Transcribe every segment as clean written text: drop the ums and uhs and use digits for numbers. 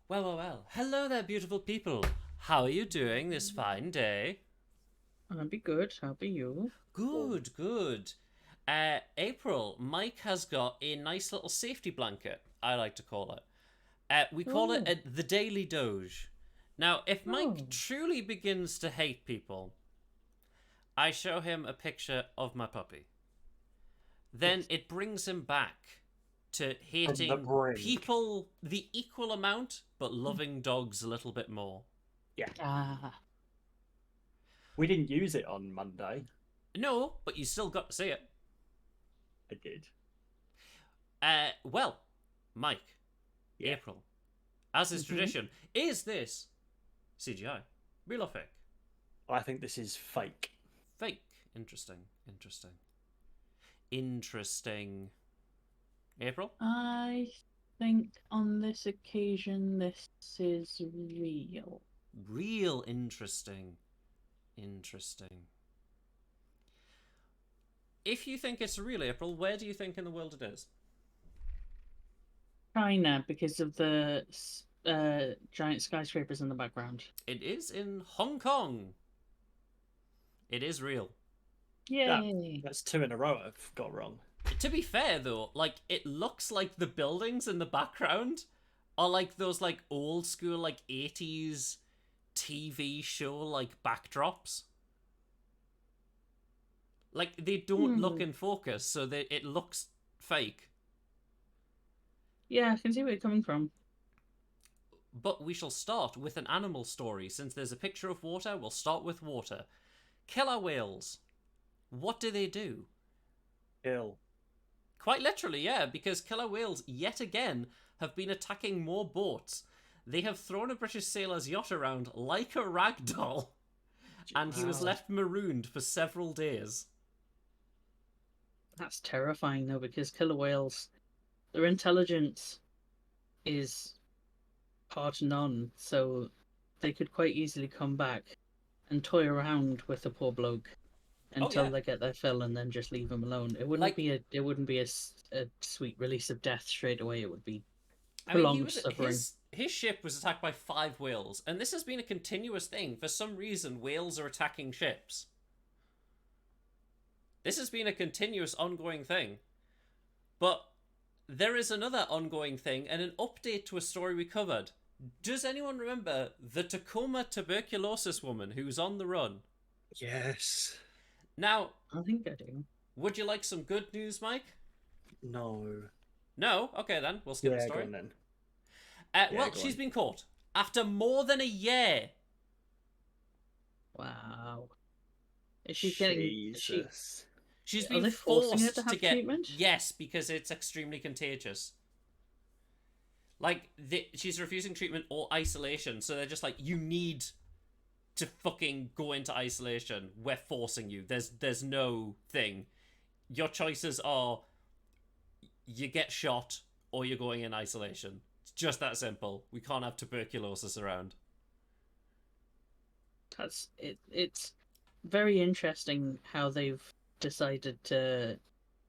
Well, well, well. Hello there, beautiful people. How are you doing this fine day? I'll be good. How be you? Good, good. April, Mike has got a nice little safety blanket, I like to call it. We call it Oh, the Daily Doge. Now, if oh, Mike truly begins to hate people, I show him a picture of my puppy. Then yes. it brings him back to From the hating brink. people the equal amount, but loving dogs a little bit more. Yeah. Ah, We didn't use it on Monday. No, but you still got to see it. I did. Well, Mike, Yeah. April, as is Mhm. tradition, is this CGI? Real or fake? I think this is fake. Fake. Interesting. Interesting. Interesting. April? I think on this occasion this is real. Real interesting. Interesting. If you think it's real, April, where do you think in the world it is? China, because of the giant skyscrapers in the background. It is in Hong Kong. It is real. Yay! That's two in a row I've got wrong. To be fair, though, like, it looks like the buildings in the background are like those, like, old school, like, 80s TV show, like, backdrops. Like, they don't look in focus, so it looks fake. Yeah, I can see where you're coming from. But we shall start with an animal story. Since there's a picture of water, we'll start with water. Killer whales. What do they do? Kill. Quite literally, yeah, because killer whales, yet again, have been attacking more boats. They have thrown a British sailor's yacht around like a rag doll, and he was Wow. left marooned for several days. That's terrifying though, because killer whales, their intelligence is part none, so they could quite easily come back and toy around with the poor bloke until yeah. they get their fill and then just leave him alone. It wouldn't Like- be a sweet release of death straight away. It would be I mean, prolonged suffering. his ship was attacked by 5 whales, and this has been a continuous thing. For some reason, whales are attacking ships. This has been a continuous, ongoing thing. But there is another ongoing thing, and an update to a story we covered. Does anyone remember the Tacoma tuberculosis woman who's on the run? Yes. Now, I think I do. would you like some good news, Mike? No. No? Okay then, we'll skip the Yeah, go story. on then. Well, go she's on. been caught. After more than a year. Wow. Is she getting? Is she? Jesus. She's Are been they forcing her forced to have get treatment? yes, because it's extremely contagious. Like, she's refusing treatment or isolation, so they're just like, you need to fucking go into isolation. We're forcing you. There's no thing. Your choices are you get shot or you're going in isolation. It's just that simple. We can't have tuberculosis around. That's it. It's very interesting how they've decided to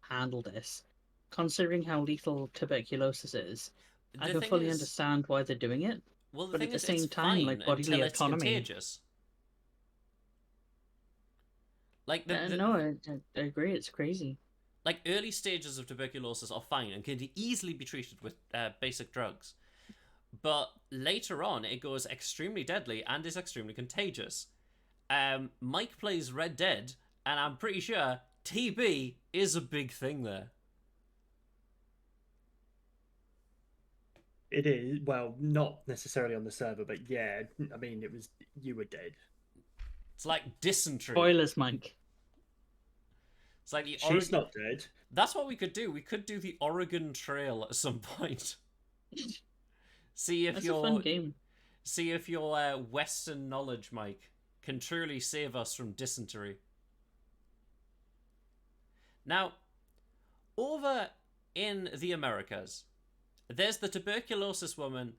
handle this, considering how lethal tuberculosis is. I The can thing fully is- understand why they're doing it, Well, the but thing at the is, same it's time, fine like bodily until it's autonomy. contagious. Like No, I agree. It's crazy. like early stages of tuberculosis are fine and can easily be treated with basic drugs, but later on it goes extremely deadly and is extremely contagious. Mike plays Red Dead, and I'm pretty sure TB is a big thing there. It is, well, not necessarily on the server, but yeah, I mean, you were dead. It's like dysentery. Spoilers, Mike. It's like the She's not dead. That's what we could do. We could do the Oregon Trail at some point. See if That's a your fun game. see if your Western knowledge, Mike, can truly save us from dysentery. Now, over in the Americas, there's the tuberculosis woman,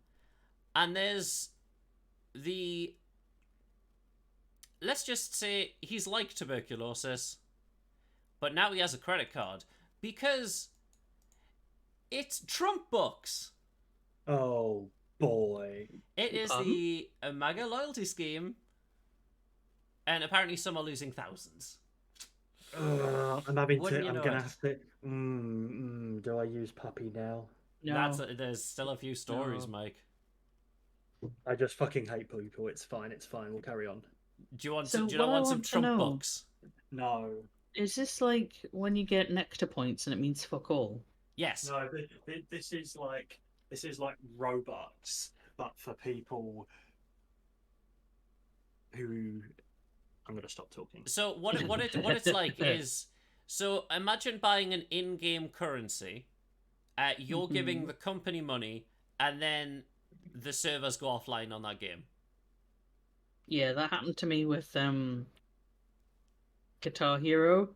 and there's the... Let's just say he's like tuberculosis, but now he has a credit card, because it's Trump Bucks. Oh boy. It is Pardon? the MAGA loyalty scheme, and apparently some are losing thousands. I'm having Wouldn't to. you I'm know gonna it? have to. Do I use puppy now? No, There's still a few stories, No. Mike. I just fucking hate people. It's fine. It's fine. We'll carry on. Do you want So do you not what I want some want to Trump know- Bucks? No. is this like when you get nectar points and it means fuck all? Yes. No. This is like Robux, but for people who. I'm gonna stop talking. So what it's like is, so imagine buying an in-game currency. You're giving Mhm. the company money, and then the servers go offline on that game. Yeah, that happened to me with Guitar Hero.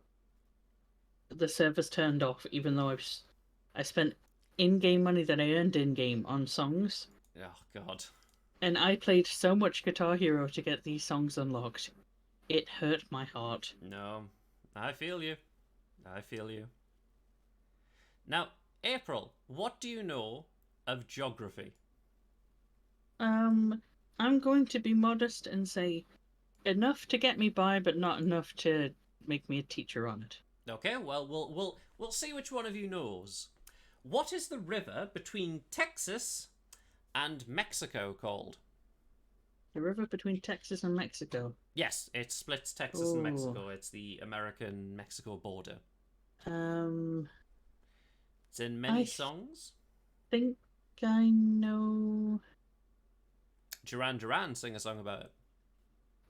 The servers turned off, even though I spent in-game money that I earned in-game on songs, Oh God. and I played so much Guitar Hero to get these songs unlocked. It hurt my heart. No, I feel you. I feel you. Now, April, what do you know of geography? I'm going to be modest and say enough to get me by, but not enough to make me a teacher on it. Okay, well, we'll see which one of you knows. What is the river between Texas and Mexico called? The river between Texas and Mexico. Yes, it splits Texas and Ooh. Mexico. It's the American-Mexico border. It's in many I songs. think I know. Duran Duran sing a song about it.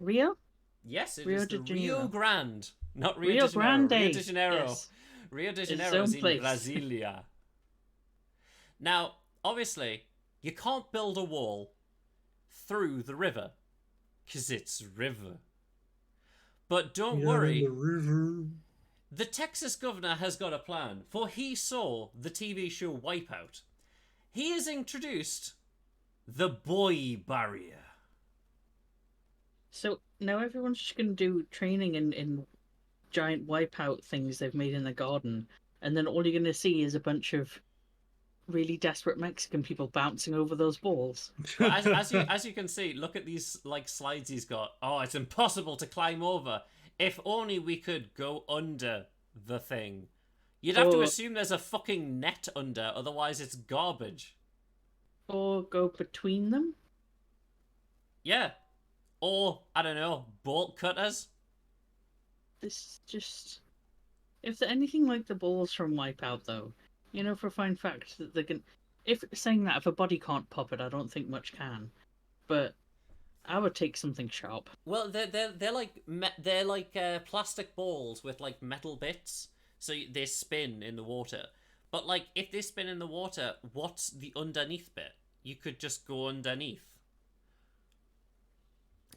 Rio? Yes, it Rio is de the Janeiro. Rio Grande, not Rio, Rio de Janeiro. Grande. Rio de Janeiro. Yes. Rio de Its Janeiro is own in place. Brasilia. Now, obviously, you can't build a wall through the river, because it's river. But don't worry, the Texas governor has got a plan, for he saw the TV show Wipeout. He has introduced the boy barrier. So now everyone's just going to do training in giant wipeout things they've made in the garden, and then all you're going to see is a bunch of really desperate Mexican people bouncing over those balls. Well, as you can see, look at these like slides he's got. Oh, it's impossible to climb over. If only we could go under the thing. You'd have to Or- assume there's a fucking net under, otherwise it's garbage. Or go between them. Yeah. Or, I don't know, bolt cutters? This is just... If they're anything like the balls from Wipeout, though, you know for a fine fact that they can... If saying that, if a body can't pop it, I don't think much can. But I would take something sharp. Well, they're like plastic balls with like metal bits, so they spin in the water. But like, if they spin in the water, what's the underneath bit? you could just go underneath.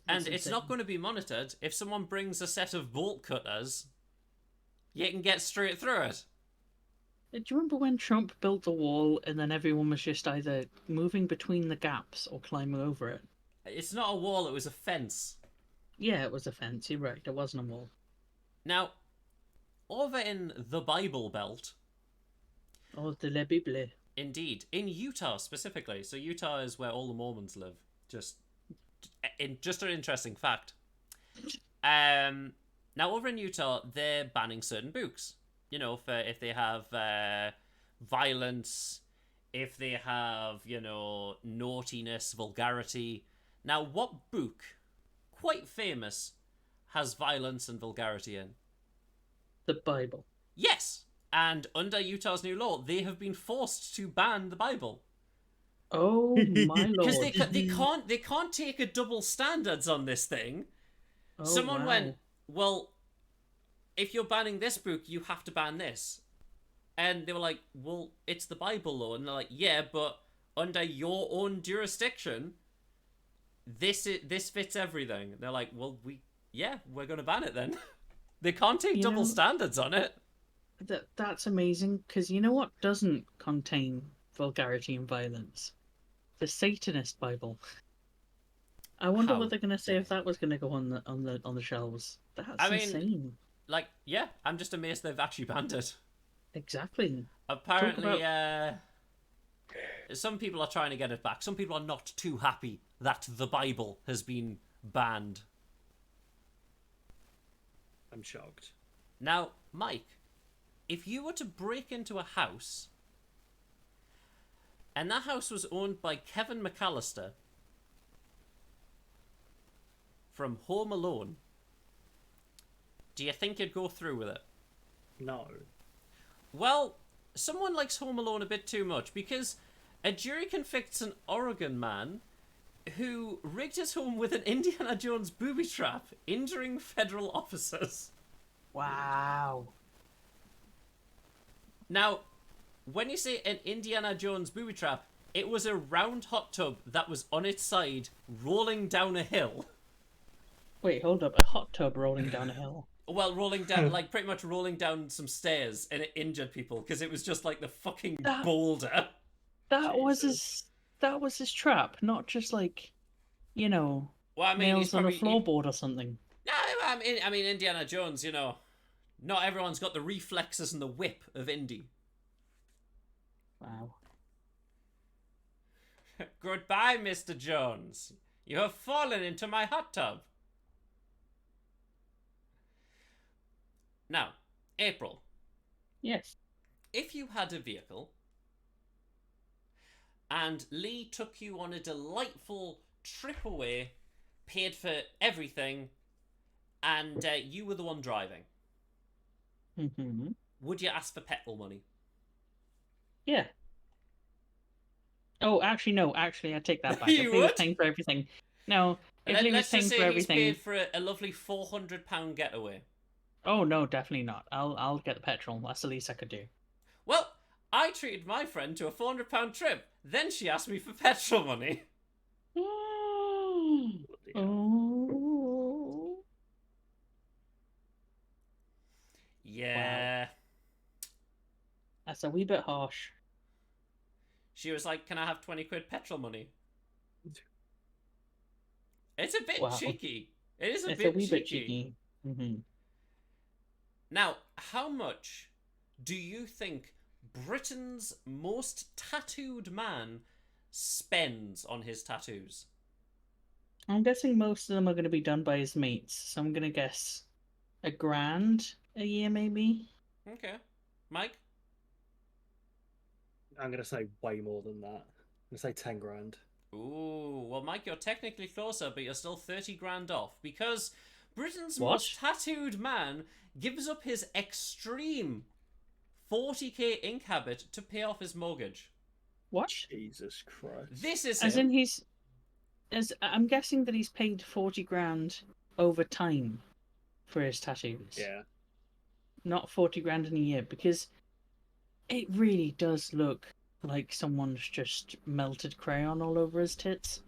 And That's it's insane. not going to be monitored. If someone brings a set of bolt cutters, you can get straight through it. Do you remember when Trump built the wall and then everyone was just either moving between the gaps or climbing over it? It's not a wall, it was a fence. Yeah, it was a fence. You're right. It wasn't a wall. Now, over in the Bible Belt, Oh, the Le Bible. indeed, in Utah specifically, so Utah is where all the Mormons live. Just an interesting fact. Now over in Utah, they're banning certain books. You know, for if they have violence, if they have, you know, naughtiness, vulgarity. Now, what book, quite famous, has violence and vulgarity in? The Bible. Yes! And under Utah's new law, they have been forced to ban the Bible. Oh my Because lord. they can't take a double standards on this thing. Oh, Someone wow. went, well, if you're banning this book, you have to ban this. And they were like, well, it's the Bible law. And they're like, yeah, but under your own jurisdiction, this fits everything. And they're like, well, we're going to ban it then. They can't take You double know- standards on it. That's amazing, because you know what doesn't contain vulgarity and violence? The Satanist Bible. I wonder How what they're gonna say if that was gonna go on the shelves. That's I mean- insane. Like, yeah, I'm just amazed they've actually banned it. Exactly. Apparently, some people are trying to get it back. Some people are not too happy that the Bible has been banned. I'm shocked. Now, Mike, if you were to break into a house, and that house was owned by Kevin McAllister from Home Alone, do you think you'd go through with it? No. Well, someone likes Home Alone a bit too much, because a jury convicts an Oregon man who rigged his home with an Indiana Jones booby trap, injuring federal officers. Wow. Now, when you say an Indiana Jones booby trap, it was a round hot tub that was on its side, rolling down a hill. Wait, hold up. A hot tub rolling down a hill. Well, rolling down, like, pretty much rolling down some stairs, and it injured people, because it was just like the fucking That- boulder. That was his trap, not just like, you know, Well, I mean, he's nails on a probably... floorboard or something. No, I mean, Indiana Jones, you know, not everyone's got the reflexes and the whip of Indy. Wow. Goodbye, Mr. Jones. You have fallen into my hot tub. Now, April, Yes. if you had a vehicle and Lee took you on a delightful trip away, paid for everything, and you were the one driving, Mm-hmm. would you ask for petrol money? Yeah. Oh, actually, no. Actually, I take that back. You If he was would? paying for everything. No, if he was Let's paying just for say he's everything. paid for a lovely £400 getaway. Oh no, definitely not. I'll get the petrol. That's the least I could do. Well, I treated my friend to a £400 trip. Then she asked me for petrol money. Bloody hell. Oh. Yeah. That's a wee bit harsh. She was like, can I have 20 quid petrol money? It's a bit Wow. cheeky. It is a It's bit a wee cheeky. bit cheeky. Mm-hmm. Now, how much do you think Britain's most tattooed man spends on his tattoos? I'm guessing most of them are going to be done by his mates, so I'm going to guess $1,000 a year, maybe. Okay. Mike? I'm gonna say way more than that. I'm gonna say 10 grand. Ooh, well, Mike, you're technically closer, but you're still 30 grand off, because Britain's What? most tattooed man gives up his extreme 40k ink habit to pay off his mortgage. What? Jesus Christ. This is As him. in I'm guessing that he's paid 40 grand over time for his tattoos. Yeah. Not 40 grand in a year, because it really does look like someone's just melted crayon all over his tits.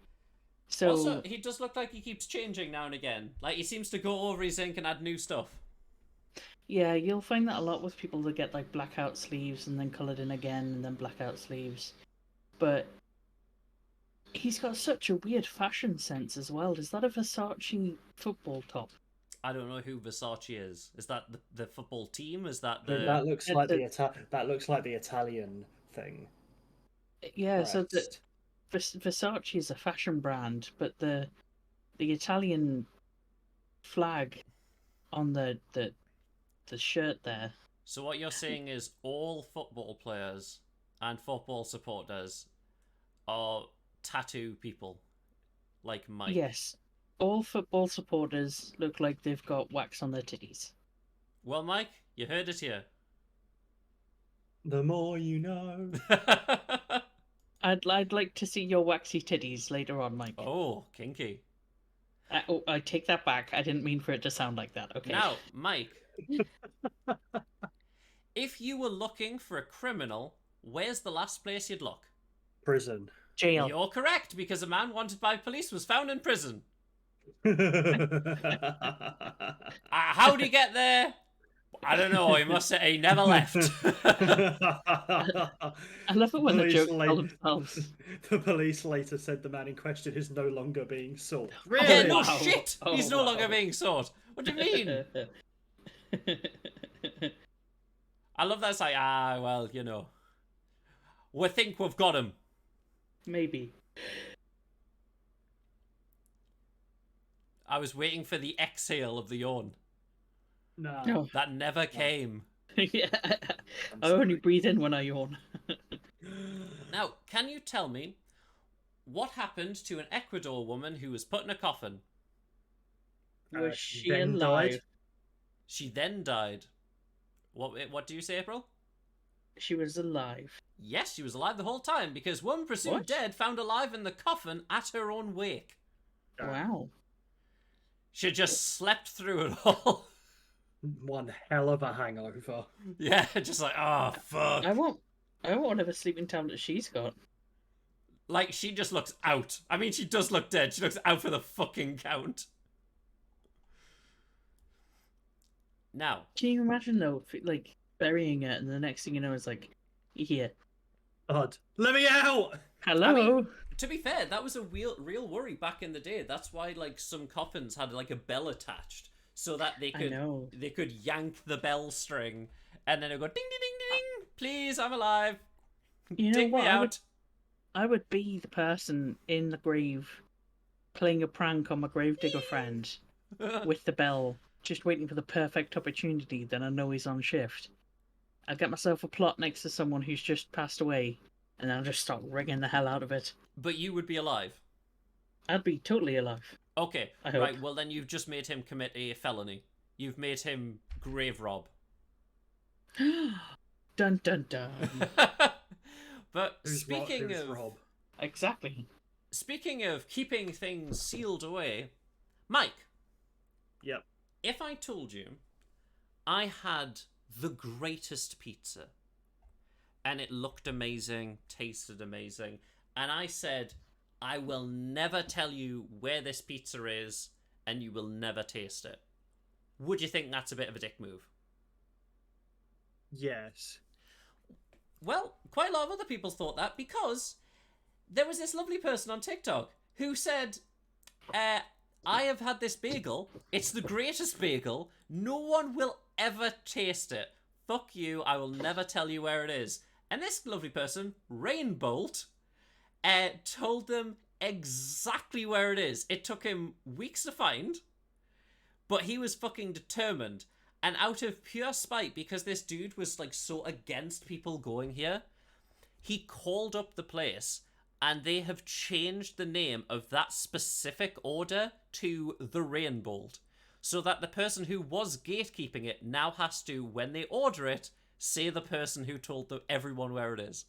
So Also, he does look like he keeps changing now and again. Like, he seems to go over his ink and add new stuff. yeah, you'll find that a lot with people that get like blackout sleeves and then coloured in again and then blackout sleeves. But he's got such a weird fashion sense as well. Is that a Versace football top? I don't know who Versace is. Is that the football team? Is that That the... looks It's like a- that looks like the Italian thing. Yeah, so the crest. Versace is a fashion brand, but the Italian flag on the shirt there. So what you're saying is all football players and football supporters are tattoo people, like Mike. Yes, all football supporters look like they've got wax on their titties. Well, Mike, you heard it here. The more you know. I'd like to see your waxy titties later on, Mike. Oh, kinky. I take that back. I didn't mean for it to sound like that. Okay. Now, Mike, if you were looking for a criminal, where's the last place you'd look? Prison. Jail. You're correct, because a man wanted by police was found in prison. How'd he get there? I don't know. He must say he never left. I love it when the jokes tell themselves. The police later said the man in question is no longer being sought. Yeah, no wow. shit. Oh, He's no wow. longer being sought. What do you mean? I love that. It's like, well, you know, we think we've got him. Maybe. I was waiting for the exhale of the yawn. No. No. That never came. Yeah. I only breathe in when I yawn. Now, can you tell me what happened to an Ecuador woman who was put in a coffin? Was she she then alive? died. She then died. What do you say, April? She was alive. Yes, she was alive the whole time because one presumed What? dead found alive in the coffin at her own wake. Wow. She just slept through it all. One hell of a hangover. Yeah, just like, oh, fuck. I want whatever sleeping tablet she's got. Like, she just looks out. I mean, she does look dead. She looks out for the fucking count. Now, Can you imagine though, like burying it, and the next thing you know is like, here, God, let me out! hello. to be fair, that was a real worry back in the day. That's why, like, some coffins had like a bell attached so that I know. they could yank the bell string and then it would go ding ding ding ding. Please, I'm alive. You know Dig what? me out. I would be the person in the grave playing a prank on my gravedigger friend with the bell, just waiting for the perfect opportunity. Then I know he's on shift. I'll get myself a plot next to someone who's just passed away, and I'll just start ringing the hell out of it. But you would be alive. I'd be totally alive. Okay, I hope. right. Well, then you've just made him commit a felony. You've made him grave rob. Dun dun dun. But Who's speaking of Rob? Exactly. speaking of keeping things sealed away, Mike, Yep. if I told you I had the greatest pizza and it looked amazing, tasted amazing, and I said, I will never tell you where this pizza is and you will never taste it, would you think that's a bit of a dick move? Yes. Well, quite a lot of other people thought that because there was this lovely person on TikTok who said, I have had this bagel. It's the greatest bagel. No one will ever taste it. Fuck you. I will never tell you where it is. And this lovely person, Rainbolt, told them exactly where it is. It took him weeks to find, but he was fucking determined. And out of pure spite, because this dude was like so against people going here, he called up the place and they have changed the name of that specific order to the Rainbolt. So that the person who was gatekeeping it now has to, when they order it, say the person who told everyone where it is.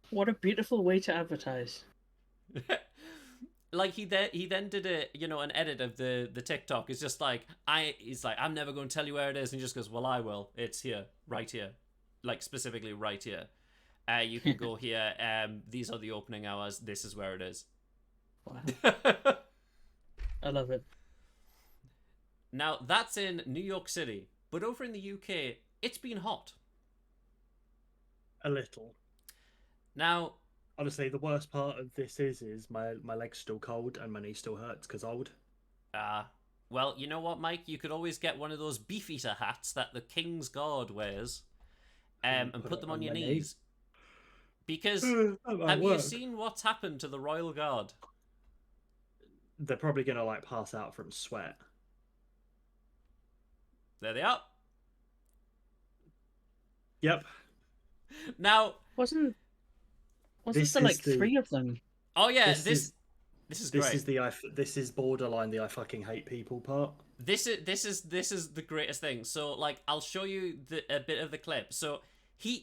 What a beautiful way to advertise. Like he then did an edit of the TikTok. It's just like he's like, I'm never going to tell you where it is, and he just goes, well, I will. It's here, right here, like specifically right here. You can go here. These are the opening hours. This is where it is. Wow. I love it. Now, that's in New York City. But over in the UK, it's been hot. A little. Now, Honestly, the worst part of this is my leg's still cold and my knee still hurts because old. well, you know what, Mike? You could always get one of those beefeater hats that the King's Guard wears, and put them on your knees. Because have you seen what's happened to the Royal Guard? They're probably gonna like pass out from sweat. There they are. Yep. Now, Wasn't This there like is the- 3 of them? oh yeah, This this is great. This is borderline the I fucking hate people part. This is the greatest thing. So like, I'll show you a bit of the clip. So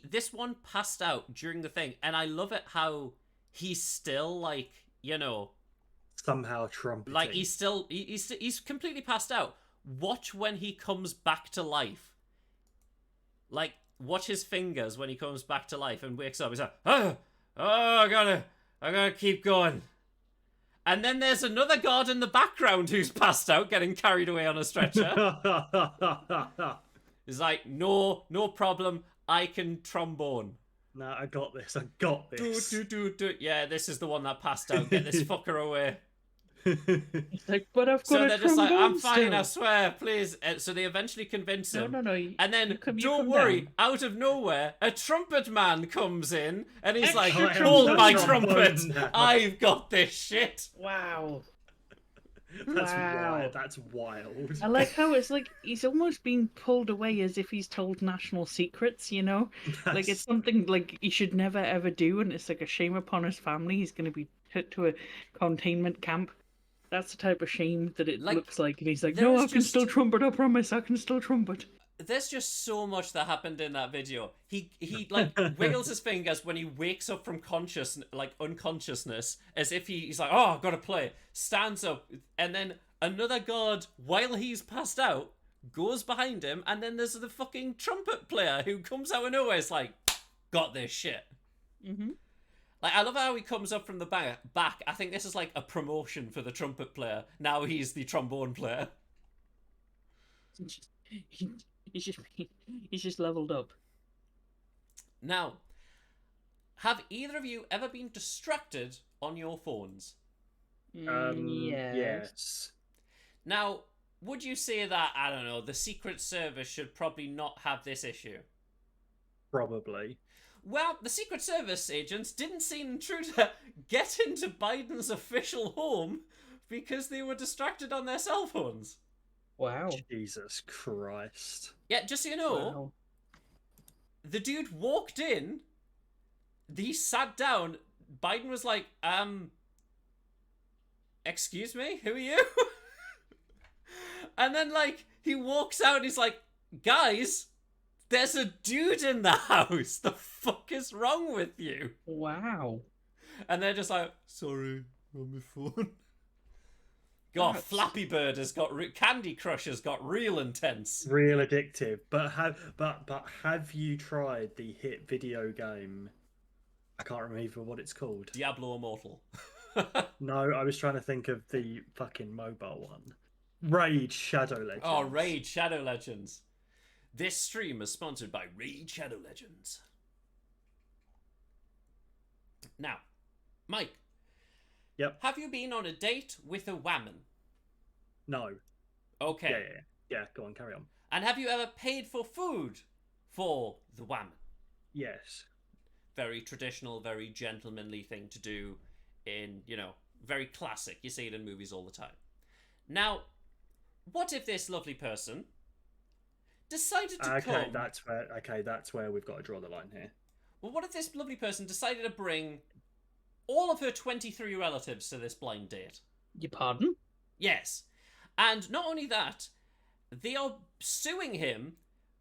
this one passed out during the thing, and I love it how he's still like, you know, Somehow trumpeting. like he's completely passed out. Watch when he comes back to life. Like, watch his fingers when he comes back to life and wakes up. He's like, oh, I gotta keep going. And then there's another guard in the background who's passed out, getting carried away on a stretcher. He's like, no problem. I can trombone. No, I got this. I got this. Do. Yeah, this is the one that passed out. Get this fucker away. It's like, but I've got So a they're just like, I'm trombone fine, I still." swear, please. So they eventually convince him. No. And then, you come don't worry, down. out of nowhere, a trumpet man comes in, and he's like, Extra hold my trombone trumpet, now." I've got this shit. Wow. That's Wow. wild. That's wild. I like how it's like he's almost being pulled away as if he's told national secrets, you know? Like it's something like he should never ever do, and it's like a shame upon his family. He's going to be put to a containment camp. That's the type of shame that it Like, looks like. And he's like, there no, is I can just- still trumpet, I promise, I can still trumpet. There's just so much that happened in that video. He like wiggles his fingers when he wakes up from unconsciousness, as if he's like, oh, I've got to play. Stands up, and then another guard, while he's passed out, goes behind him, and then there's the fucking trumpet player who comes out of nowhere. It's like, got this shit. Mm-hmm. Like, I love how he comes up from the back. I think this is like a promotion for the trumpet player. Now he's the trombone player. He's just leveled up. Now, have either of you ever been distracted on your phones? Yes. Yes. Now, would you say that, I don't know, the Secret Service should probably not have this issue? Probably. Well, the Secret Service agents didn't see an intruder get into Biden's official home because they were distracted on their cell phones. Wow. Jesus Christ. Yeah, just so you know, Wow. the dude walked in, he sat down, Biden was like, excuse me, who are you? And then, like, he walks out and he's like, guys, there's a dude in the house. The fuck is wrong with you? Wow. And they're just like, sorry, on my phone. God, That's- Flappy Bird has got Candy Crush has got real intense. Real addictive. But have you tried the hit video game? I can't remember what it's called. Diablo Immortal. No, I was trying to think of the fucking mobile one. Raid Shadow Legends. Oh, Raid Shadow Legends. This stream is sponsored by Raid Shadow Legends. Now, Mike. Yep. Have you been on a date with a woman? No. Okay. Yeah, go on, carry on. And have you ever paid for food for the woman? Yes. Very traditional, very gentlemanly thing to do in, very classic. You see it in movies all the time. Now, what if this lovely person decided to come... That's where we've got to draw the line here. Well, what if this lovely person decided to bring all of her 23 relatives to this blind date? You pardon? Yes. And not only that, they are suing him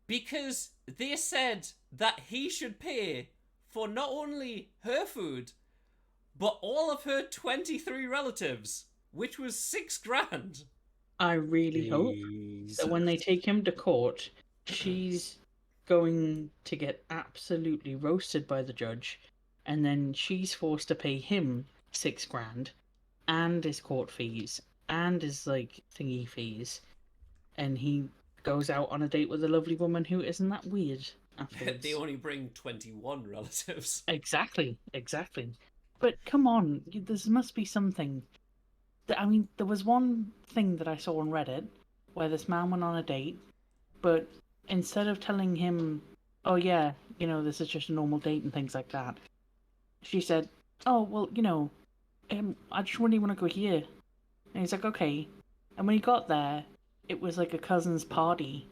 because they said that he should pay for not only her food, but all of her 23 relatives, which was $6,000. I really hope that when they take him to court, she's going to get absolutely roasted by the judge, and then she's forced to pay him $6,000 and his court fees and his like thingy fees, and he goes out on a date with a lovely woman who isn't that weird afterwards. They only bring 21 relatives. Exactly. But come on, there must be something. I mean, there was one thing that I saw on Reddit where this man went on a date, but instead of telling him, "Oh yeah, this is just a normal date" and things like that, she said, "Oh well, I just really want to go here." And he's like, "Okay." And when he got there, it was like a cousin's party,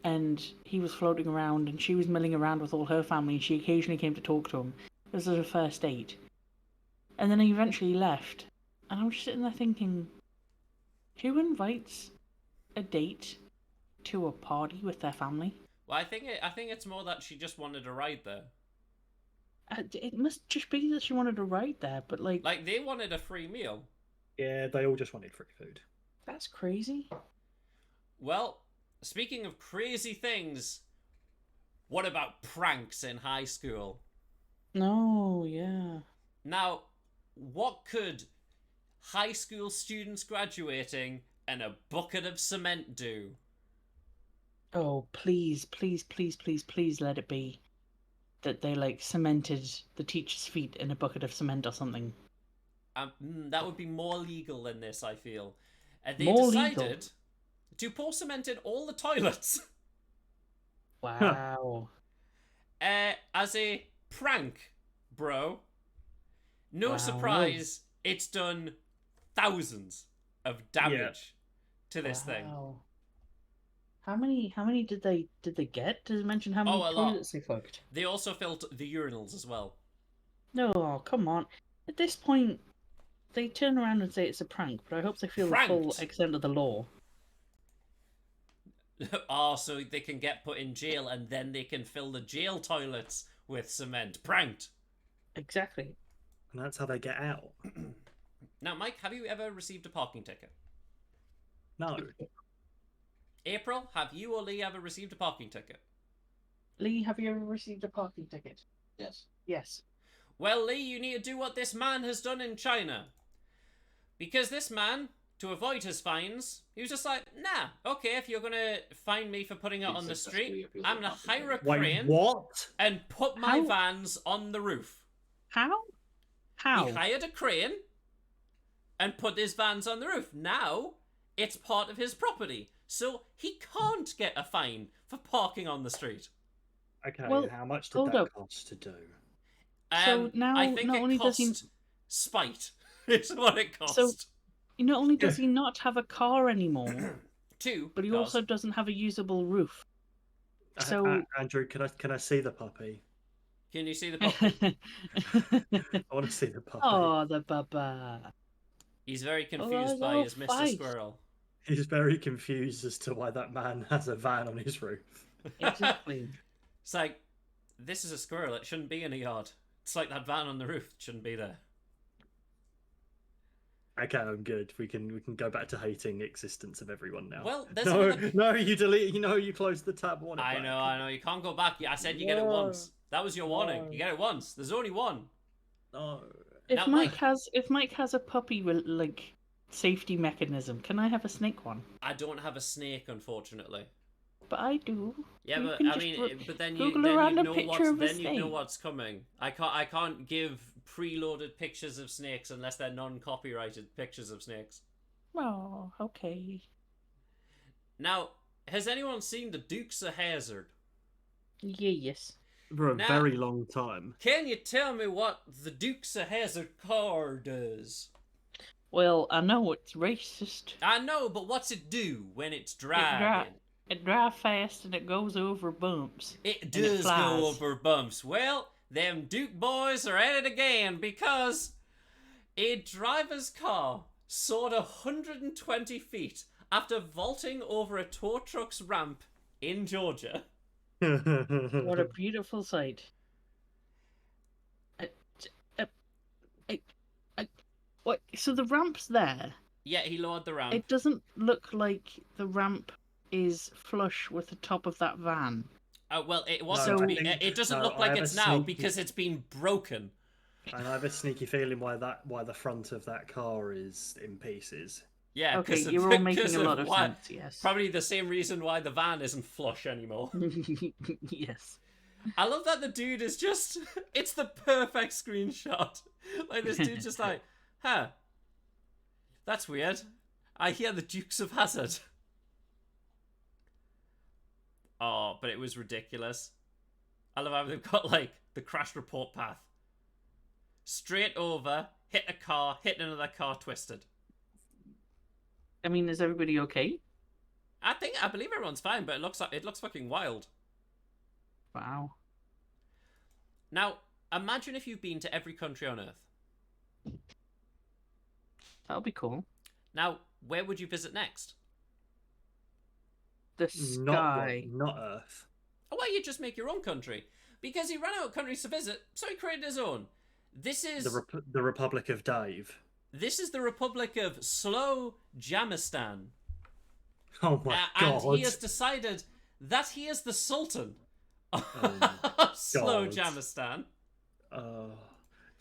and he was floating around, and she was milling around with all her family, and she occasionally came to talk to him. This was her first date. And then he eventually left, and I was just sitting there thinking, who invites a date to a party with their family? Well, I think it's more that she just wanted a ride there. It must just be that she wanted a ride there, but like they wanted a free meal. Yeah, they all just wanted free food. That's crazy. Well, speaking of crazy things, what about pranks in high school? No, yeah. Now, what could high school students graduating and a bucket of cement do? Oh, please let it be that they like cemented the teacher's feet in a bucket of cement or something. That would be more legal than this, I feel. They More decided legal? to pour cement in all the toilets. Wow. As a prank, bro. No Wow. surprise, it's done thousands of damage to this thing. How many did they get? Does it mention how many a lot. toilets they fucked? They also filled the urinals as well. No, come on. At this point, they turn around and say it's a prank, but I hope they feel the full Pranked? extent of the law. So they can get put in jail and then they can fill the jail toilets with cement. Pranked. Exactly. And that's how they get out. Now, Mike, have you ever received a parking ticket? No. April, have you or Lee ever received a parking ticket? Lee, have you ever received a parking ticket? Yes. Well, Lee, you need to do what this man has done in China. Because this man, to avoid his fines, he was just like, nah, okay, if you're going to fine me for putting it on the street, I'm going to hire a Wait, crane what? and put my How? vans on the roof. How? He hired a crane and put his vans on the roof. Now, it's part of his property. So he can't get a fine for parking on the street. Okay, Well, how much did hold that up. cost to do? So now, I think not it only does cost he, spite. Is what it cost. So- not only does he not have a car anymore, Two. but he cost. also doesn't have a usable roof. So, Andrew, can I see the puppy? Can you see the puppy? I want to see the puppy. oh, the baba. He's very Oh, confused by no, his Mr. fight. Squirrel. He's very confused as to why that man has a van on his roof. Exactly. It's like, this is a squirrel. It shouldn't be in a yard. It's like that van on the roof. It shouldn't be there. Okay, I'm good. We can go back to hating the existence of everyone now. Well, there's no, another... no, you delete. You closed the tab. Want it I back. know. You can't go back. I said you get it No. once. That was your warning. No. You get it once. There's only one. No. If Now, Mike has a puppy with like safety mechanism, can I have a snake one? I don't have a snake, unfortunately. But I do. Yeah, You but can I just mean, but then you Google around a know picture of a then you know snake. what's coming. I can't give preloaded pictures of snakes unless they're non-copyrighted pictures of snakes. Oh, okay. Now, has anyone seen the Dukes of Hazzard? Yes. For a Now- very long time. Can you tell me what the Dukes of Hazzard car does? Well, I know it's racist. I know, but what's it do when it's driving? It drives fast and it goes over bumps. It it does flies. go over bumps. Well, them Duke boys are at it again because a driver's car soared 120 feet after vaulting over a tow truck's ramp in Georgia. What a beautiful sight. What? So the ramp's there. Yeah, he lowered the ramp. It doesn't look like the ramp is flush with the top of that van. Well, it No, wasn't. I think- It doesn't no, look I like have a it's now sneaky- because it's been broken. And I have a sneaky feeling why the front of that car is in pieces. Yeah, Okay, 'cause you're all making a lot of why- sense. Yes. Probably the same reason why the van isn't flush anymore. Yes. I love that the dude is just. It's the perfect screenshot. Like, this dude's just like, huh. That's weird. I hear the Dukes of Hazzard. Oh, but it was ridiculous. I love how they've got, like, the crash report path. Straight over, hit a car, hit another car, twisted. I mean, is everybody okay? I believe everyone's fine, but it looks fucking wild. Wow. Now, imagine if you've been to every country on Earth. That'll be cool. Now, where would you visit next? The sky. Not Earth. Or why you just make your own country? Because he ran out of countries to visit, so he created his own. This is The Republic of Dave. this is the Republic of Slow Jamistan. Oh my And god. he has decided that he is the Sultan of Oh Slow God. Jamistan. Do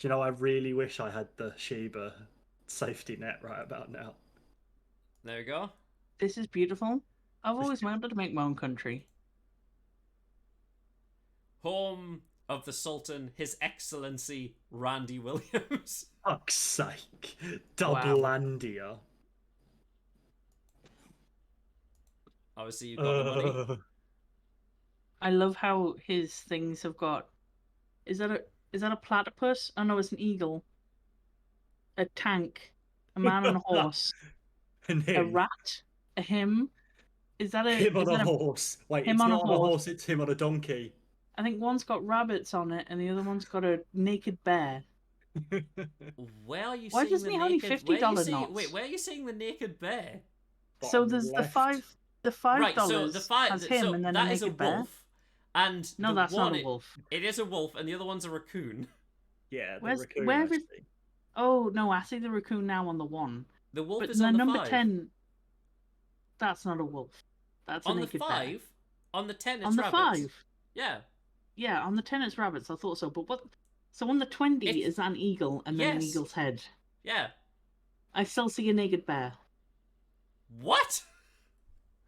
you know, I really wish I had the Sheba safety net right about now. There you go. This is beautiful. I've always wanted to make my own country. Home of the Sultan, His Excellency Randy Williams. Fuck's sake. Doublelandia. Obviously, you've got the money. I love how his things have got. Is that a platypus? Oh no, it's an eagle. A tank, a man on a horse, And a him. rat, a him. Is that a Him is on that a horse. Wait, him it's on a not on a horse. horse, it's him on a donkey. I think one's got rabbits on it, and the other one's got a naked bear. Where are you Why seeing doesn't the he have any naked... $50 knots? Wait, where are you seeing the naked bear? So Bottom there's left. the $5 Right, so the five has him, so and then that a is naked a bear. wolf. And No, the that's one, not a wolf. It is a wolf, and the other one's a raccoon. Yeah, the Where's- raccoon, where is- actually. Oh no, I see the raccoon now on the one. The wolf But is the on the number 5. 10, that's not a wolf. That's a On the naked 5, bear. on the 10, it's On the rabbits. 5, Yeah. yeah, on the 10 it's rabbits. I thought so, but what? So on the 20 It's- is an eagle and then an Yes. eagle's head. Yeah. I still see a naked bear. What?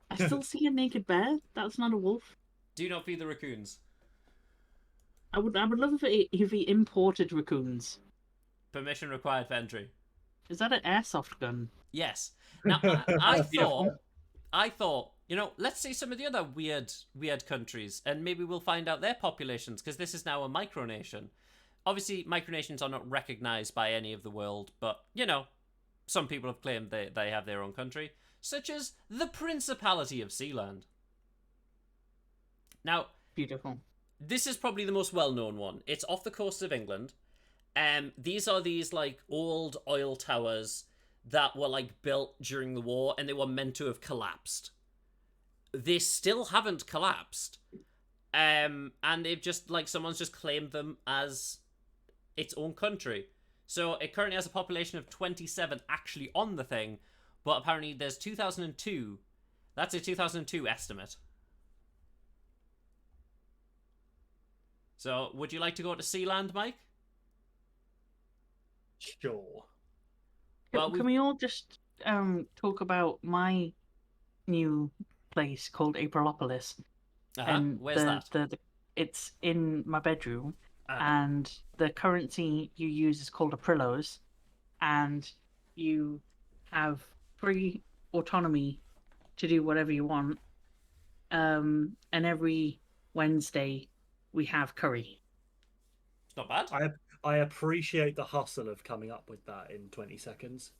I still see a naked bear. That's not a wolf. Do not feed the raccoons. I would love if he imported raccoons. Permission required for entry. Is that an airsoft gun? Yes. Now, I thought, you know, let's see some of the other weird countries, and maybe we'll find out their populations, because this is now a micronation. Obviously, micronations are not recognized by any of the world, but, you know, some people have claimed they have their own country, such as the Principality of Sealand. Now, Beautiful. this is probably the most well-known one. It's off the coast of England. These are these, like, old oil towers that were, like, built during the war, and they were meant to have collapsed. They still haven't collapsed. And they've just, like, someone's just claimed them as its own country. So it currently has a population of 27 actually on the thing, but apparently there's 2002. That's a 2002 estimate. So, would you like to go to Sealand, Mike? Sure. Well, Can we all just talk about my new place called Aprillopolis? And Where's that? It's in my bedroom, Uh-huh. and the currency you use is called Aprillos, and you have free autonomy to do whatever you want. And every Wednesday we have curry. It's not bad. I appreciate the hustle of coming up with that in 20 seconds.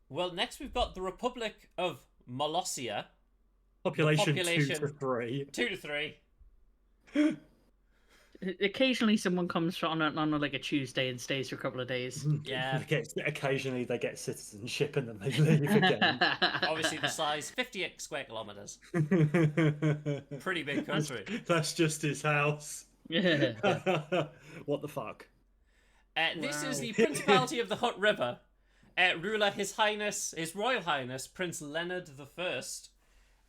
Well, next we've got the Republic of Molossia. Population 2 population- to 3. 2 to 3. Occasionally, someone comes on like a Tuesday and stays for a couple of days. Yeah. Occasionally they get citizenship and then they leave again. Obviously, the size 58 square kilometers. Pretty big country. That's just his house. Yeah. What the fuck? This is Wow. the Principality of the Hutt River. Ruler His Royal Highness Prince Leonard I.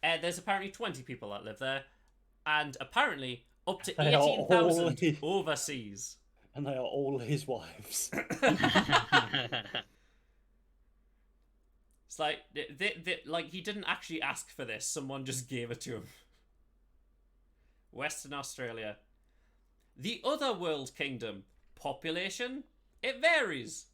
There's apparently 20 people that live there, and apparently up to They are 18,000 all- overseas. And they are all his wives. It's like like he didn't actually ask for this. Someone just gave it to him. Western Australia. The other world kingdom. Population? It varies.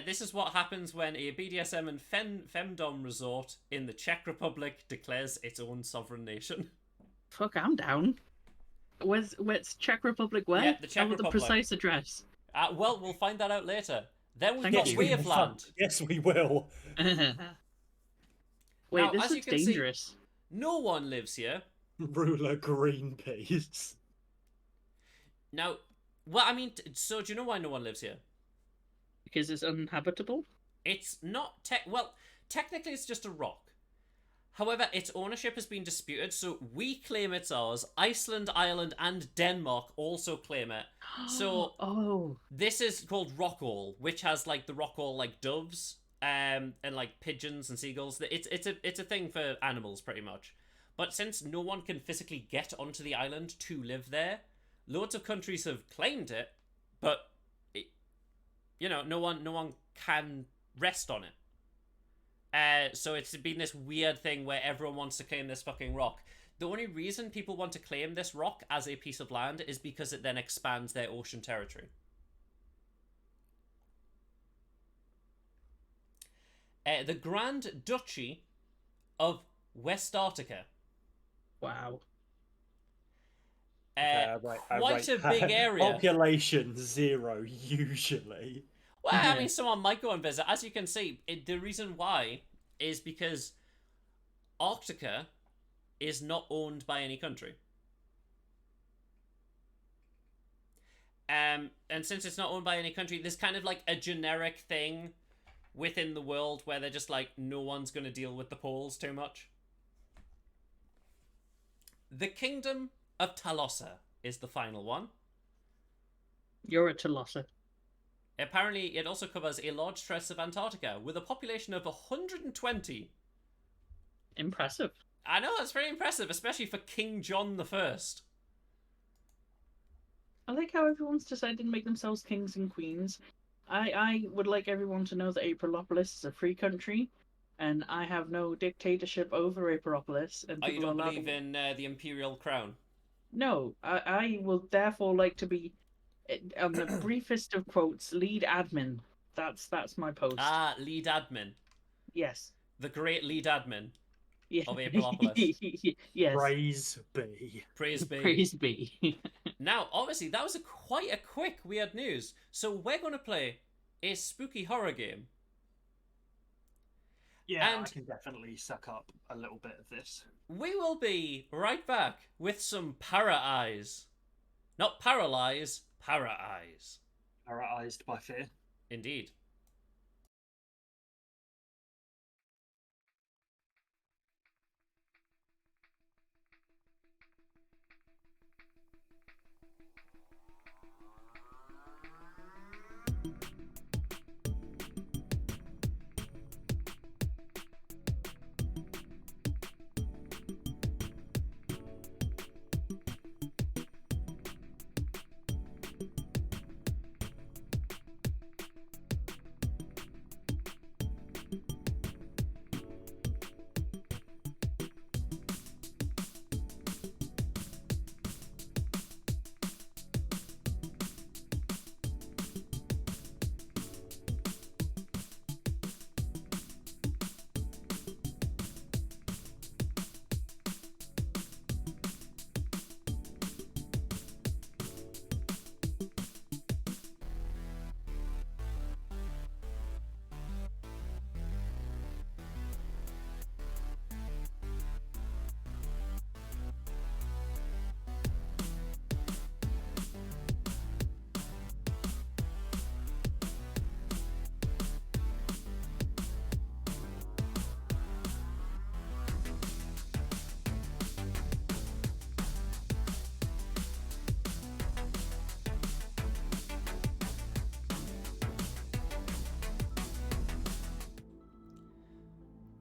This is what happens when a BDSM and femdom resort in the Czech Republic declares its own sovereign nation. Fuck, I'm down. Where's Czech Republic? Where? Yeah, the Czech I want the Republic. precise address. Well, we'll find that out later. Then we've Thank got you. Waveland. Yes, we will. Wait, Now, this as you looks can see- dangerous. No one lives here. Ruler Greenpeace. Now, well, I mean, so do you know why no one lives here? Because it's uninhabitable? It's not well, technically it's just a rock. However, its ownership has been disputed, so we claim it's ours. Iceland, Ireland, and Denmark also claim it. So Oh. this is called Rockall, which has like the Rockall like doves, and like pigeons and seagulls. It's a thing for animals pretty much. But since no one can physically get onto the island to live there, loads of countries have claimed it, but no one can rest on it. So it's been this weird thing where everyone wants to claim this fucking rock. The only reason people want to claim this rock as a piece of land is because it then expands their ocean territory. The Grand Duchy of Westarctica. Wow. Quite a big area. Population 0, usually. Well, I mean, someone might go and visit. As you can see, the reason why is because Arctica is not owned by any country. And since it's not owned by any country, there's kind of like a generic thing within the world where they're just like, no one's going to deal with the poles too much. The Kingdom of Talossa is the final one. You're a Talossa. Apparently, it also covers a large stretch of Antarctica with a population of 120. Impressive. I know, that's very impressive, especially for King John I. I like how everyone's decided to make themselves kings and queens. I would like everyone to know that Aeropolis is a free country, and I have no dictatorship over Aeropolis. And Oh, you people don't are allowed believe to... in the imperial crown? No, I will therefore like to be, on the briefest of quotes, lead admin. That's my post. Ah, lead admin. Yes. The great lead admin Yeah. of Aeropolis. Yes. Praise be. Praise be. Praise be. Now, obviously, that was quite a quick weird news. So we're going to play a spooky horror game. Yeah, And- I can definitely suck up a little bit of this. We will be right back with some para eyes. Not paralyze, para eyes. Paralyzed by fear. Indeed.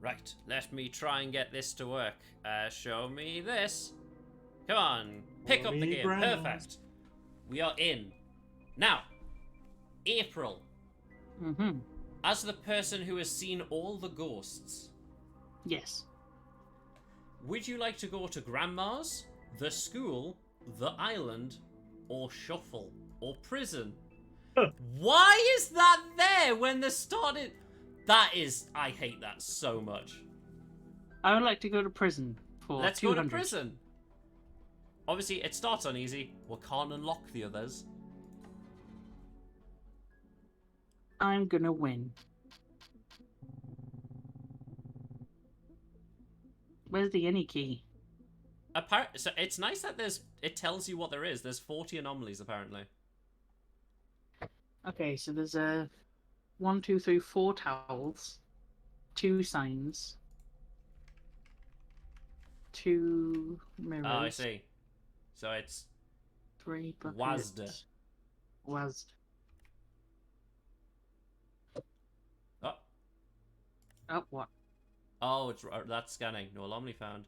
Right, let me try and get this to work. Show me this. Come on, pick up the Me game. grandmas. Perfect. We are in. Now, April, Mm-hmm. as the person who has seen all the ghosts, Yes. would you like to go to Grandma's, the school, the island, or Shuffle, or prison? Why is that there when they started? That is, I hate that so much. I would like to go to prison for Let's 200. go to prison. Obviously, it starts on easy. We can't unlock the others. I'm gonna win. Where's the any key? So it's nice that it tells you what there is. There's 40 anomalies apparently. Okay, so there's 1, 2, 3, 4 towels, 2 signs, 2 mirrors. Oh, I see. So it's 3 buckets. Wazda. Wazd. oh Oh, what? oh it's that's scanning. No anomaly found.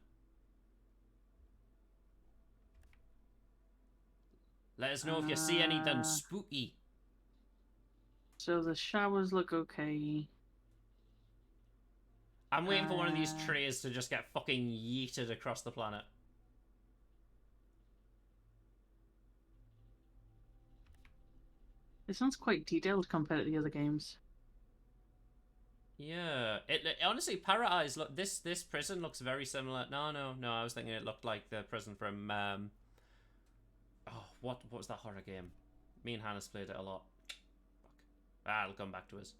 Let us know if you see anything spooky. So the showers look okay. I'm waiting for one of these trays to just get fucking yeeted across the planet. This one's quite detailed compared to the other games. Yeah, it honestly, Paradise. Look, this prison looks very similar. No, I was thinking it looked like the prison from oh, what was that horror game? Me and Hannah's played it a lot. Fuck. It'll come back to us.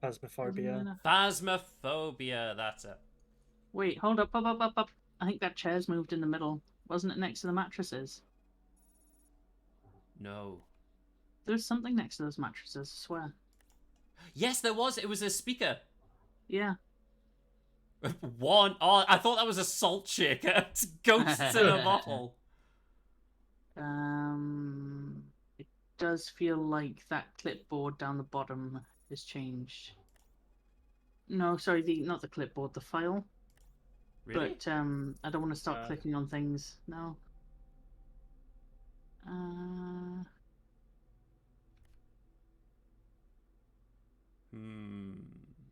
Phasmophobia. Phasmophobia. That's it. Wait, hold up, up. I think that chair's moved in the middle. Wasn't it next to the mattresses? No. There's something next to those mattresses, I swear. Yes, there was. It was a speaker. Yeah. One. Oh, I thought that was a salt shaker. It's ghosts in a bottle. It does feel like that clipboard down the bottom has changed. No, sorry, not the clipboard, the file. Really? But I don't want to start clicking on things. No.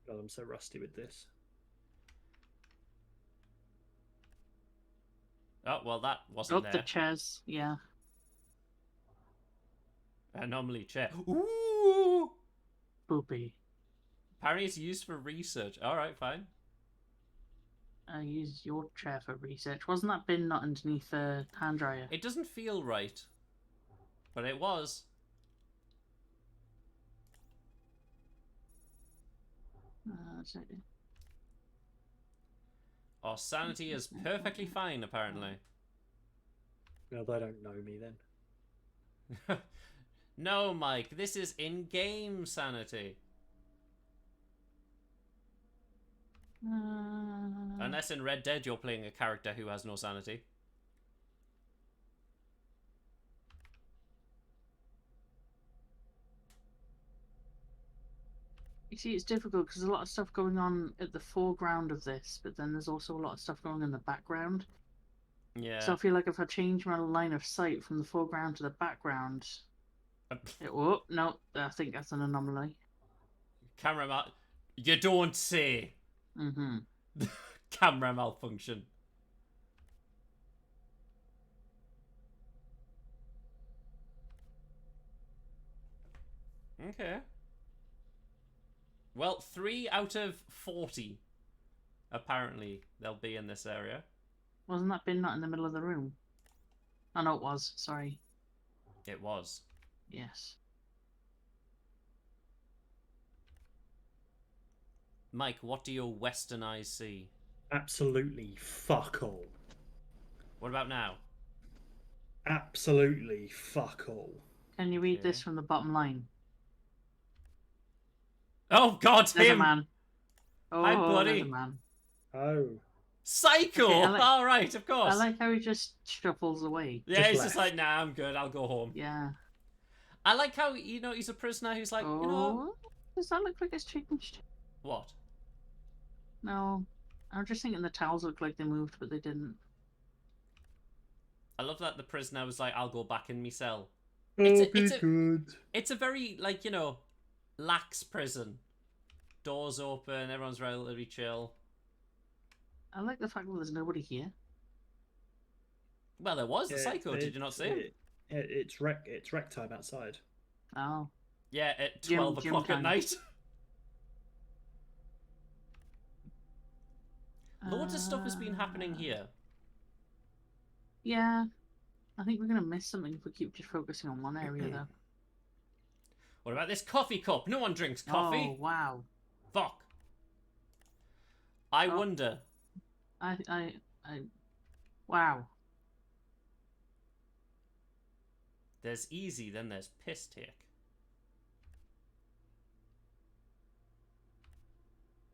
God, I'm so rusty with this. Oh, well, that wasn't the there. chairs, yeah. Anomaly chair. Ooh! Poopy. Apparently it's used for research. Alright, fine. I used your chair for research. Wasn't that bin not underneath the hand dryer? It doesn't feel right. But it was. Our sanity is perfectly fine, apparently. No, they don't know me then. No, Mike, this is in-game sanity. Unless in Red Dead you're playing a character who has no sanity. You see, it's difficult because there's a lot of stuff going on at the foreground of this, but then there's also a lot of stuff going on in the background. Yeah. So I feel like if I change my line of sight from the foreground to the background... oh, no, I think that's an anomaly. Camera you don't say. Mm-hmm. Camera malfunction. Okay. Well, 3 out of 40. Apparently, they'll be in this area. Wasn't that bin not in the middle of the room? Oh, no, it was. Sorry. It was. Yes. Mike, what do your western eyes see? Absolutely fuck all. What about now? Absolutely fuck all. Can you read this from the bottom line? Oh, God, There's him! a man. Oh, Hi, buddy. There's a man. Oh. Psycho! Okay, I like- All right, of course. I like how he just shuffles away. Yeah, Just he's left. just like, nah, I'm good. I'll go home. Yeah. I like how, he's a prisoner who's like, you know... Does that look like it's changed? What? No. I was just thinking the towels looked like they moved, but they didn't. I love that the prisoner was like, "I'll go back in my cell." Oh, It's be a good. it's a very like lax prison. Doors open, everyone's relatively chill. I like the fact that there's nobody here. Well, there was the Yeah, psycho. Did you not see him? It's rec time outside. Oh. Yeah, at Gym- 12 gym o'clock at time. night. Loads of stuff has been happening here. Yeah. I think we're going to miss something if we keep just focusing on one area, though. What about this coffee cup? No one drinks coffee. Oh, wow. Fuck. I Oh. wonder. Wow. There's easy, then there's piss take.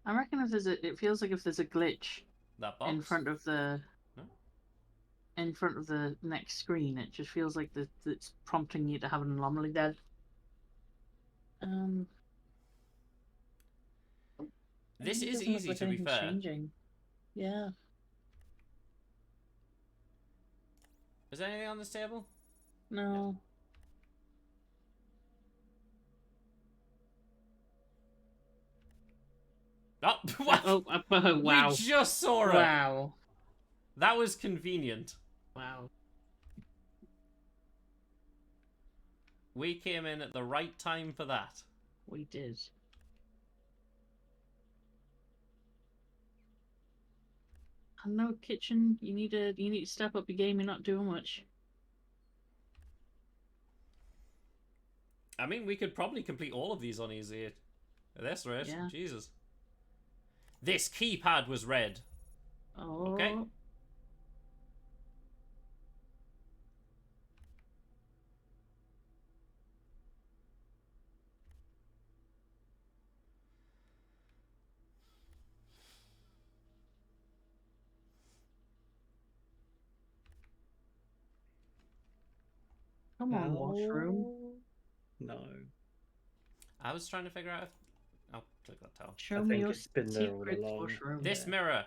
I reckon it feels like if there's a glitch That box? in front of the No? in front of the next screen, it just feels like it's prompting you to have an anomaly there. This It is doesn't look easy, like to be anything's fair. changing. Yeah. Is there anything on this table? No. Oh, what? Wow. We just saw it. Wow. That was convenient. Wow. We came in at the right time for that. We did. I know, kitchen. You need to step up your game. You're not doing much. I mean, we could probably complete all of these on easy at this rate. Yeah. Jesus. This keypad was red. Oh. Okay. Come on, washroom. No. I was trying to figure out if... Oh, click that towel. Show I me think your it's been there all secret along. washroom. This Yeah. mirror.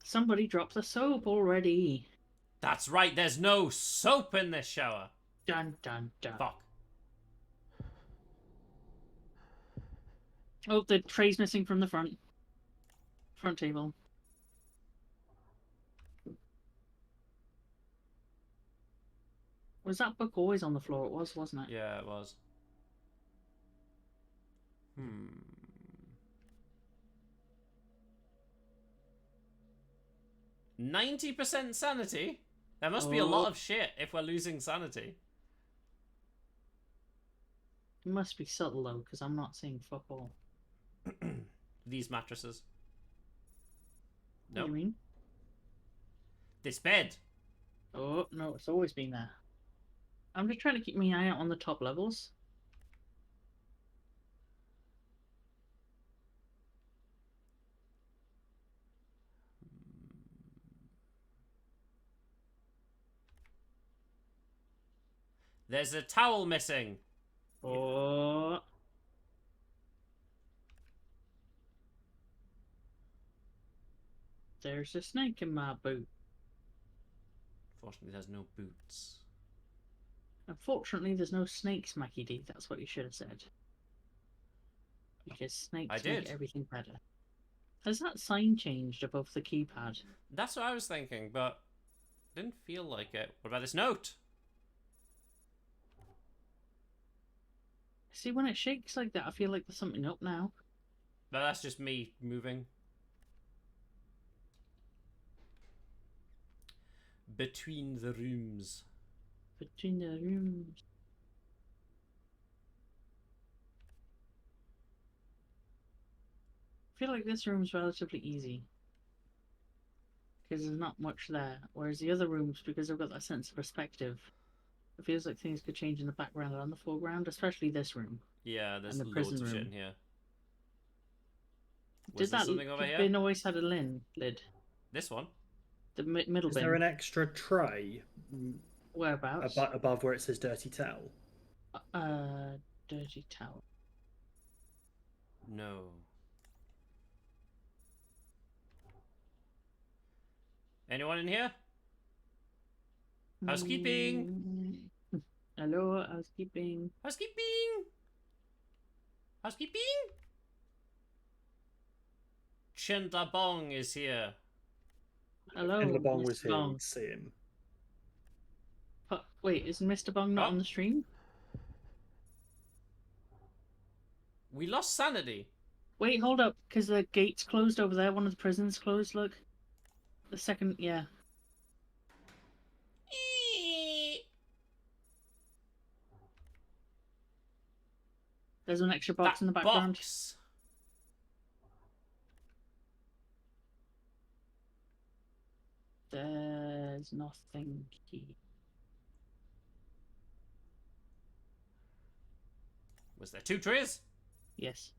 Somebody dropped the soap already. That's right, there's no soap in this shower. Dun dun dun. Fuck. Oh, the tray's missing from the front table. Was that book always on the floor? It was, wasn't it? Yeah, it was. 90% sanity? There must be a lot of shit if we're losing sanity. It must be subtle though, because I'm not seeing fuck all. These mattresses. What No. do you mean? This bed. Oh, no, it's always been there. I'm just trying to keep my eye out on the top levels. There's a towel missing. Oh. There's a snake in my boot. Fortunately, there's no boots. Unfortunately, there's no snakes, Mackie D. That's what you should have said. Because snakes I did. make everything better. Has that sign changed above the keypad? That's what I was thinking, but didn't feel like it. What about this note? See, when it shakes like that, I feel like there's something up now. But that's just me moving. Between the rooms. Between the rooms. I feel like this room's relatively easy. Because there's not much there. Whereas the other rooms, because they've got that sense of perspective, it feels like things could change in the background and on the foreground, especially this room. Yeah, there's And the loads prison of shit room. in here. Did Was there that something over here? bin always had a lid? This one? The middle Is bin. there an extra tray Whereabouts? above where it says dirty towel? Dirty towel. No. Anyone in here? Housekeeping. Hello, housekeeping. Housekeeping. Housekeeping. Chandler Bong is here. Hello, And LeBong was Mr. here, Bong. we'd see him. Wait, is Mr. Bong not Oh. on the stream? We lost sanity. Wait, hold up, because the gate's closed over there. One of the prisons closed, look. The second, yeah. There's an extra box in the background. Box. There's nothing here. Was there 2 trays? Yes.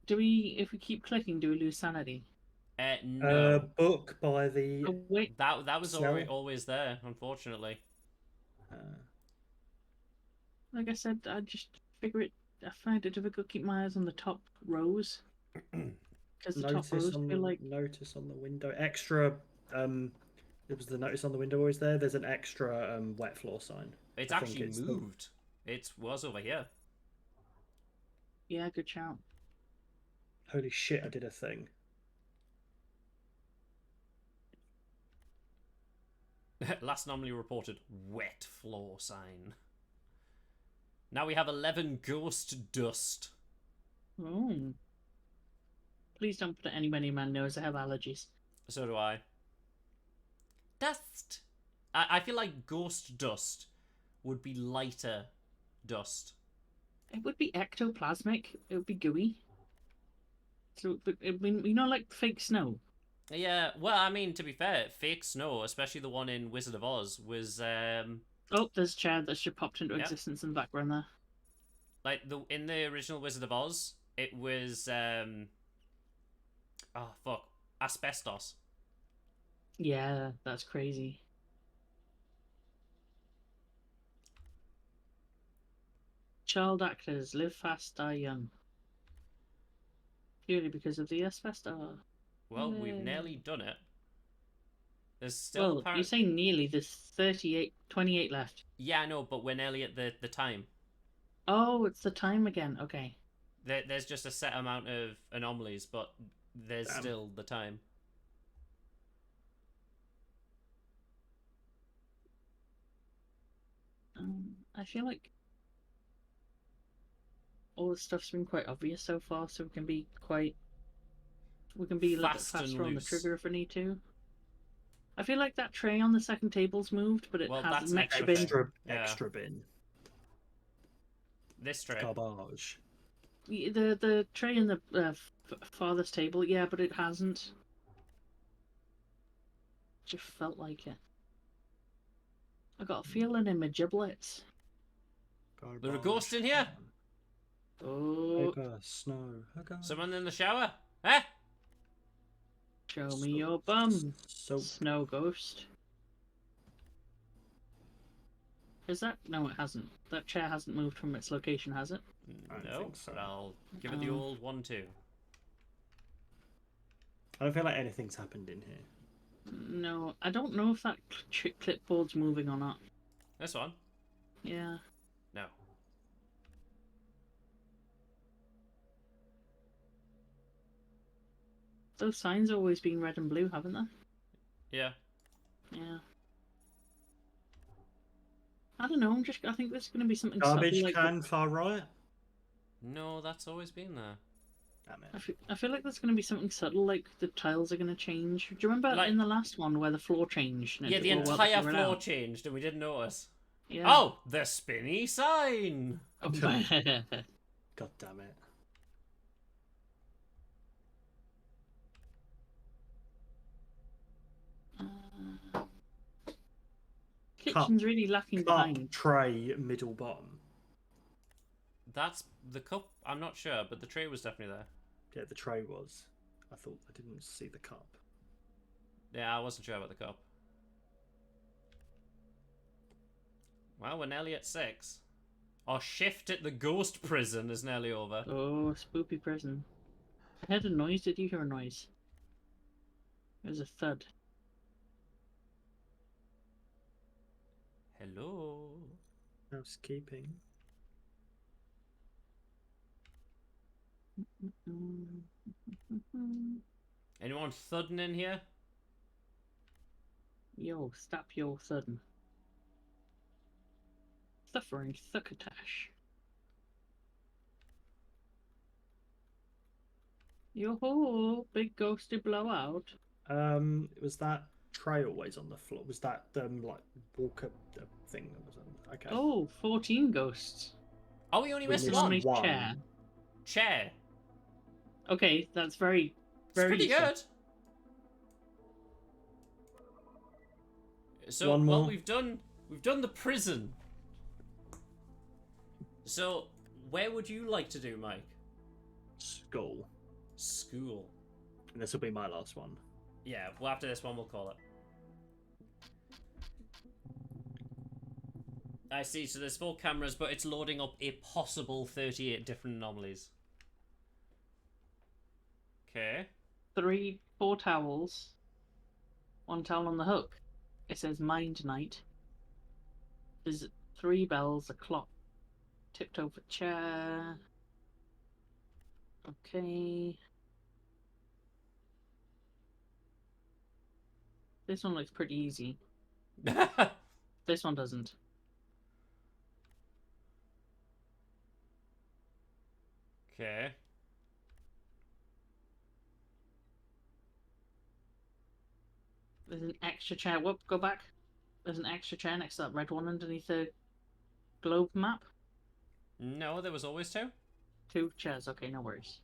Do we, if we keep clicking, do we lose sanity? No. Book by the. Oh, wait. That was Cell. always there, unfortunately. Like I said, I just figure it. I find it difficult to keep my eyes on the top rows. Because the top rows feel like. Notice on the window. Extra. There was the notice on the window always there. There's an extra wet floor sign. It's I think actually it's the- moved. It was over here. Yeah, good shout. Holy shit! I did a thing. Last anomaly reported wet floor sign. Now we have 11 ghost dust. Oh. Please don't put it anywhere near my nose. I have allergies. So do I. Dust. I feel like ghost dust would be lighter dust. It would be ectoplasmic. It would be gooey. So, but I mean, you know, like fake snow. Yeah, well, I mean, to be fair, fake snow, especially the one in Wizard of Oz, was Oh, there's a chair that's just popped into Yep. existence in the background there. like in the original Wizard of Oz, it was oh fuck, asbestos. Yeah, that's crazy. Child actors live fast, die young. Purely because of the asbestos. Well, we've Yay. nearly done it. There's still Well, apparent... you're saying nearly. There's 28 left. Yeah, I know, but we're nearly at the time. Oh, it's the time again. Okay. There's just a set amount of anomalies, but there's Damn. still the time. I feel like all the stuff's been quite obvious so far, so we can be a little bit Fast and faster on the loose. trigger if we need to. I feel like that tray on the second table's moved, but it Well, has that's an an extra extra bin. Yeah. Extra bin. This tray. Garbage. The tray in the farthest table, yeah, but it hasn't. Just felt like it. I got a feeling in my giblets. There's a ghost in here. Oh, Hugger, snow. Hugger. Someone in the shower? Eh? show me your bum, So snow ghost. Is that? No, it hasn't. That chair hasn't moved from its location, has it? I don't No, think so. but I'll give it the Oh. old 1-2. I don't feel like anything's happened in here. No, I don't know if that clipboard's moving or not. This one? Yeah. No. Those signs have always been red and blue, haven't they? Yeah. Yeah. I don't know. I think there's going to be something Garbage subtle, like can far right. No, that's always been there. Damn it. I feel like there's going to be something subtle, like the tiles are going to change. Do you remember Like- in the last one where the floor changed? and it Yeah, the took a while to entire figure it floor out? changed and we didn't notice. Yeah. Oh, the spinny sign! Oh, God damn it. Kitchen's really lacking Cup, behind. tray, middle, bottom. That's the cup. I'm not sure, but the tray was definitely there. Yeah, the tray was. I thought I didn't see the cup. Yeah, I wasn't sure about the cup. Well, we're nearly at 6. Our shift at the ghost prison is nearly over. Oh, spoopy prison. I heard a noise. Did you hear a noise? There's a thud. Hello. Housekeeping. Anyone thudding in here? Yo, stop your thudding. Suffering succotash. Yo-ho, big ghosty blowout. Was that tray always on the floor? Was that like walker thing that was on? Okay. Oh, 14 ghosts. Oh, we only We missed missed one. Only one. chair. Chair. Okay, that's very, It's very pretty easy. good. So, One well, more. we've done the prison. So, where would you like to do, Mike? School. School. And this will be my last one. Yeah, well, after this one, we'll call it. I see, so there's 4 cameras, but it's loading up a possible 38 different anomalies. Okay. 4 towels. 1 towel on the hook. It says Mind Night. There's 3 bells, a clock, tipped over chair. Okay. This one looks pretty easy. This one doesn't. Okay. There's an extra chair. Whoop, go back. There's an extra chair next to that red one underneath the globe map. No, there was always 2. 2 chairs. Okay, no worries.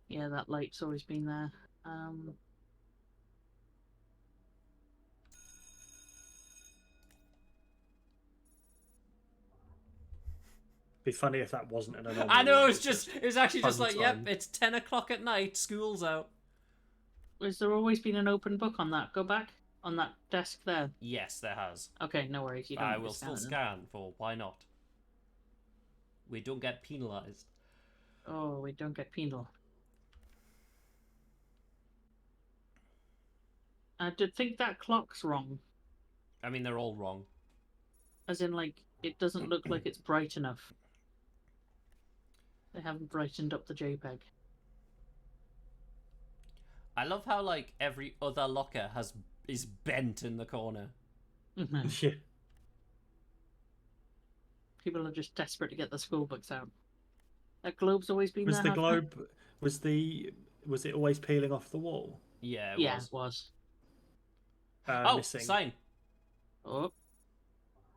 Yeah, that light's always been there. Be funny if that wasn't an anomaly. I know, It it's was actually just fun like, yep, time. it's 10 o'clock at night, school's out. Has there always been an open book on that? Go back on that desk there. Yes, there has. Okay, no worries. You don't I need to will scan still it then. scan for why not. We don't get penalised. Oh, we don't get penal. I did think that clock's wrong. I mean, they're all wrong. As in, like, it doesn't look like it's bright enough. They haven't brightened up the JPEG. I love how, like, every other locker is bent in the corner. Yeah. People are just desperate to get the school books out. That globe's always been Was there. the hasn't it? globe? Was it always peeling off the wall? Yeah, it Yeah, was. it was. Oh, Missing. sign. Oh.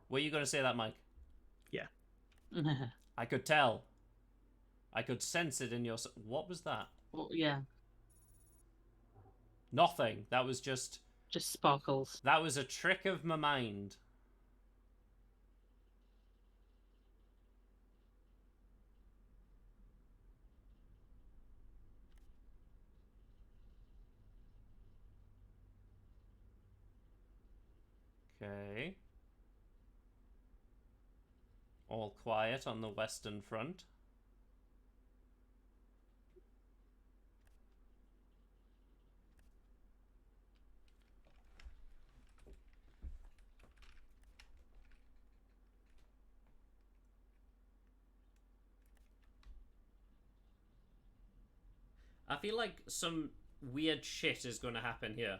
Were you going to say that, Mike? Yeah. I could tell. I could sense it in your... What was that? Oh, yeah, Nothing. That was just... just sparkles. That was a trick of my mind. Okay. All quiet on the Western Front. I feel like some weird shit is going to happen here.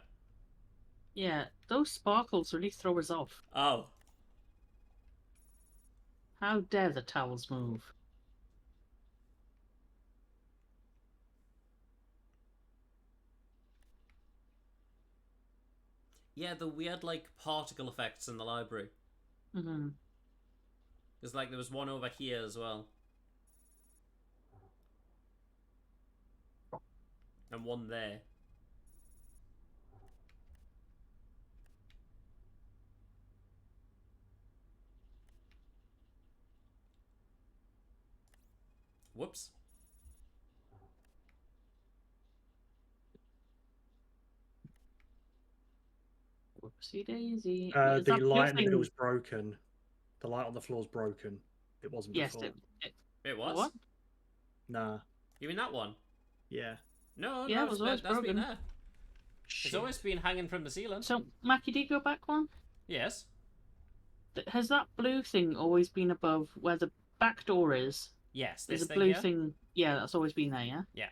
Yeah, those sparkles really throw us off. Oh. How dare the towels move? Yeah, the weird, like, particle effects in the library. Mm-hmm. There's, like, there was one over here as well. And one there. Whoops. Whoopsie daisy. Is The that light in the thing- middle is broken. The light on the floor is broken. It wasn't Yes. before. It was. What? Nah. You mean that one? Yeah. No, Yeah, no, it was always that's been broken. there. It's Shit. always been hanging from the ceiling. So, Mackie, do you go back one? Yes. Has that blue thing always been above where the back door is? Yes. There's This a thing blue here. thing. Yeah, that's always been there. Yeah. Yeah.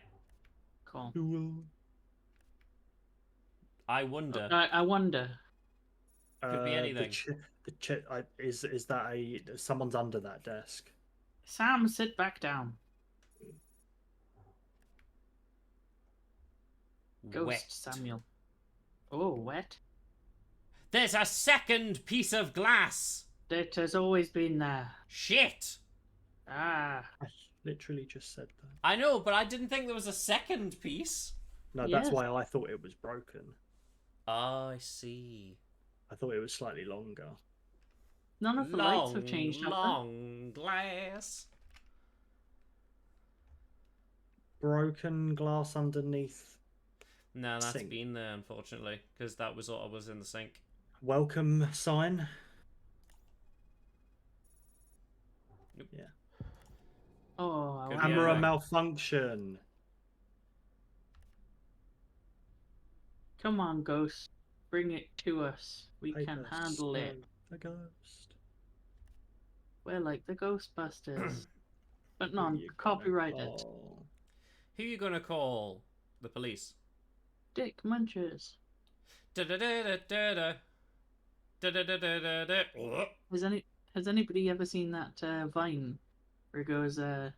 Cool. I wonder. I wonder. Could be anything. Is that someone's under that desk? Sam, sit back down. Ghost Wet. Samuel. Oh, wet. There's a second piece of glass. It has always been there. Shit. Ah. I literally just said that. I know, but I didn't think there was a second piece. No, that's Yes. why I thought it was broken. Oh, I see. I thought it was slightly longer. None of the lights have changed, have they? Long glass. Broken glass underneath. No, that's Sink. been there, unfortunately, because that was what was in the sink. Welcome sign. Nope. Yeah. Oh, I Could be wonder- Camera anything. malfunction. Come on, Ghost. Bring it to us. We can Paper handle it. stone, A ghost. We're like the Ghostbusters. But Who non you gonna copyrighted. call? Who you gonna call? The police. Dick Munchers. Da-da-da-da-da-da. Da-da-da-da-da-da. Has anybody ever seen that Vine where it goes, oh,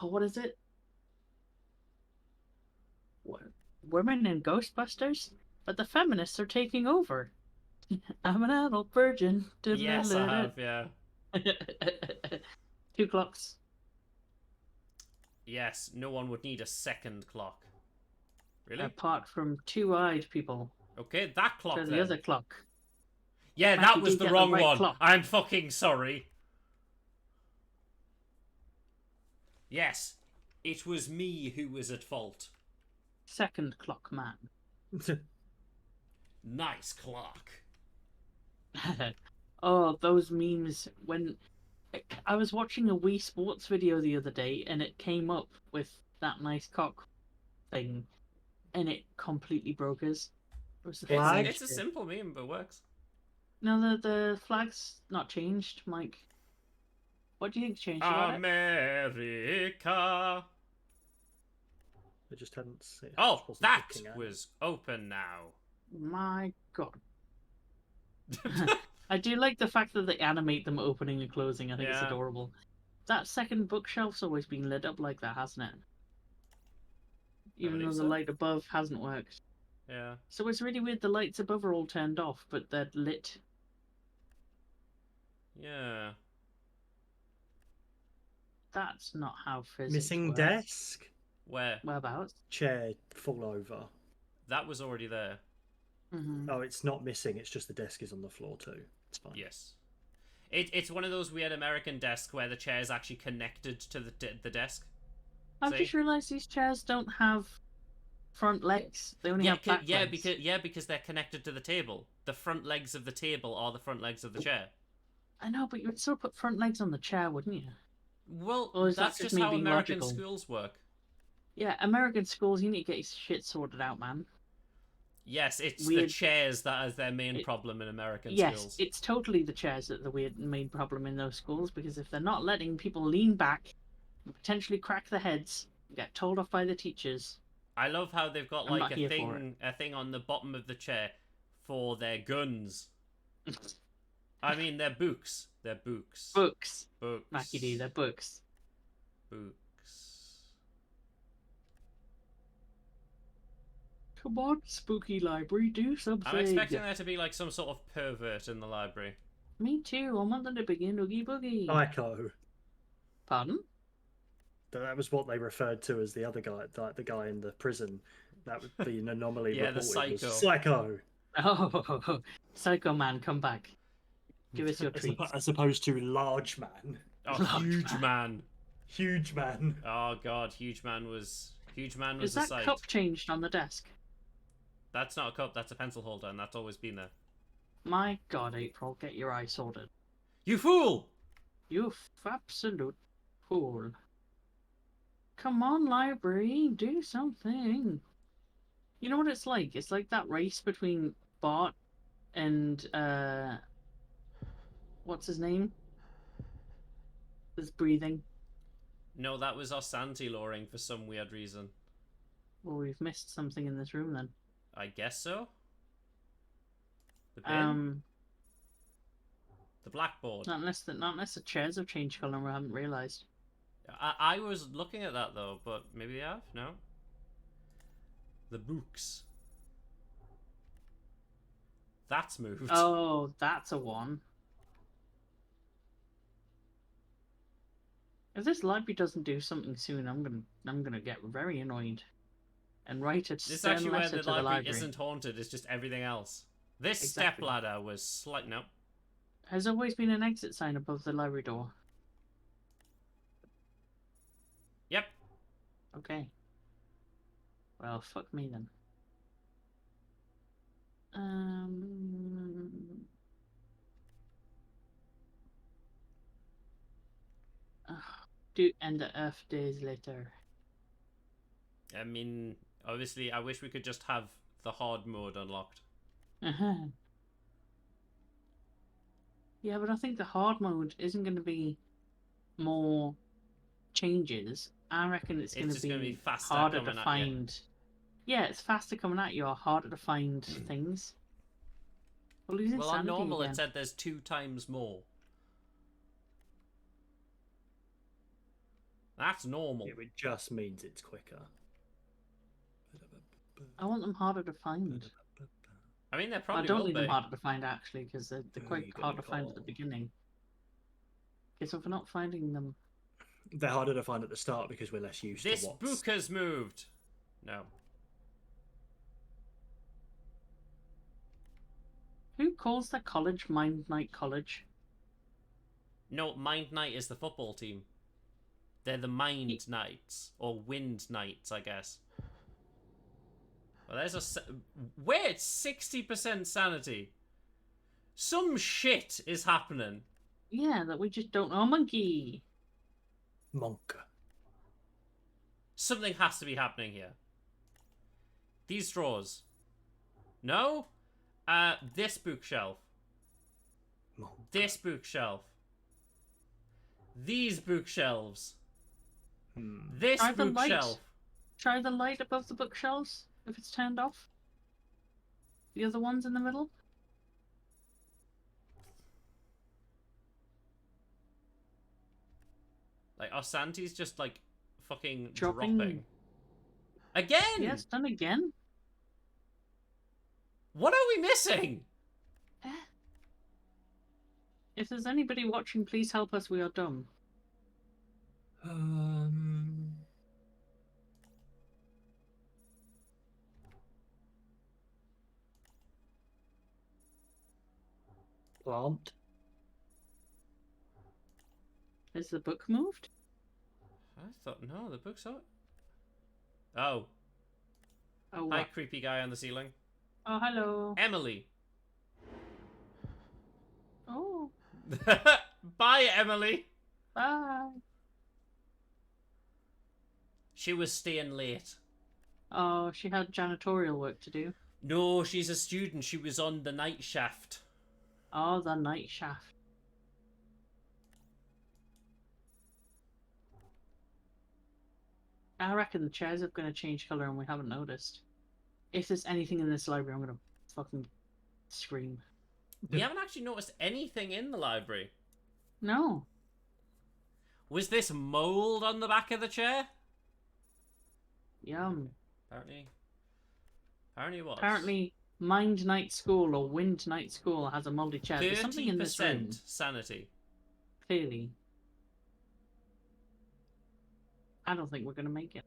what is it? Women in Ghostbusters? But the feminists are taking over. I'm an adult virgin. Yes, I have, yeah. 2 clocks. Yes, no one would need a second clock. Really? Apart from 2-eyed people. Okay, that clock So the then. other clock. Yeah, Matthew, that did was you the get the wrong right one. clock? I'm fucking sorry. Yes, it was me who was at fault. Second clock man. Nice clock. Oh, those memes. When I was watching a Wii Sports video the other day and it came up with that nice cock thing and it completely broke us. It was the Flag? It's a simple meme, but works. No, the flag's not changed, Mike. What do you think's changed about it? America. I just hadn't seen. Oh, wasn't that looking at it. was open now. My God. I do like the fact that they animate them opening and closing. I think it's Yeah. adorable. That second bookshelf's always been lit up like that, hasn't it? Even believe though the so. light above hasn't worked. Yeah. So it's really weird the lights above are all turned off, but they're lit. Yeah. That's not how physics Missing work. desk. Where? Whereabouts? Chair fall over. That was already there. Mm-hmm. Oh, it's not missing. It's just the desk is on the floor too. It's fine. Yes. It's one of those weird American desks where the chair is actually connected to the desk. I've See? just realised these chairs don't have front legs. They only have back legs. because they're connected to the table. The front legs of the table are the front legs of the chair. I know, but you would still put front legs on the chair, wouldn't you? Well, Or is that that's just just me how being American logical? schools work. Yeah, American schools, you need to get your shit sorted out, man. Yes, it's the Weird- chairs that is their main It- problem in American Yes, schools. it's totally the chairs that are the weird main problem in those schools, because if they're not letting people lean back and potentially crack their heads, get told off by the teachers. I love how they've got I'm like not a here for thing on the bottom of the chair for their guns. I mean, they're books. They're books. Books, Books. Mackie D, they're books. Books. Come on, spooky library, do something. I'm expecting there to be like some sort of pervert in the library. Me too, I want them to begin Oogie Boogie. Psycho. Pardon? That was what they referred to as the other guy, the guy in the prison. That would be an anomaly. Yeah, the reported was psycho. Psycho. Oh, Psycho Man, come back. Give us your treats. As opposed to large man. Oh, huge man. Huge man. Oh god, huge man was Is a that sight. cup changed on the desk? That's not a cup. That's a pencil holder, and that's always been there. My God, April, get your eye sorted. You fool! You absolute fool. Come on, library, do something. You know what it's like? It's like that race between Bart and what's his name? That's breathing. No, that was us anti-loring for some weird reason. Well, we've missed something in this room then. I guess so. The bin? The blackboard. Not unless the chairs have changed colour and we haven't realised. I was looking at that though, but maybe they have? No? The books. That's moved. Oh, that's a one. If this library doesn't do something soon, I'm gonna get very annoyed. And write a This is stern actually where letter the to the library library. isn't haunted, it's just everything else. This Exactly. stepladder was slight. No. Has always been an exit sign above the library door. Yep. Okay. Well, fuck me then. Do end the Earth days later. I mean, obviously, I wish we could just have the hard mode unlocked. Yeah, but I think the hard mode isn't going to be more changes. I reckon it's going just to gonna be be faster harder to coming at you. find. Yeah, it's faster coming at you or harder to find things. We're losing Well, on sanity normal, again. it said there's 2 times more. That's normal. It just means it's quicker. I want them harder to find. I mean, they I probably don't will need be. them harder to find actually, because they're Who are quite you hard gonna to find at the call? beginning. Okay, so if we're not finding them, They're harder to find at the start because we're less used This to what's... book has moved. No. who calls their college Mind Night College? No, Mind Knight is the football team. They're the Mind Knights. Or Wind Knights, I guess. Well, there's a... Wait, 60% sanity. Some shit is happening. Yeah, that we just don't know. Monkey. Monk. Something has to be happening here. These drawers. No? This bookshelf. Monk. This bookshelf. These bookshelves. This Try the light. bookshelf. Try the light above the bookshelves if it's turned off. The other ones in the middle. Like, our sanity's just, like, fucking Dropping. dropping. Again! Yes, done again. What are we missing? If there's anybody watching, please help us. We are dumb. Plant. Has the book moved? I thought, no, the book's out. Oh. Oh, Hi, what? creepy guy on the ceiling. Oh, hello. Emily. Oh, Bye, Emily. bye. She was staying late. Oh, she had janitorial work to do. No, she's a student. She was on the night shaft. Oh, the night shaft. I reckon the chairs are going to change colour and we haven't noticed. If there's anything in this library, I'm going to fucking scream. We haven't actually noticed anything in the library. No. Was this mold on the back of the chair? Yum. Apparently it was. Apparently, Mind Night School or Wind Night School has a mouldy chair. There's something in this room. 30% sanity. Clearly. I don't think we're going to make it.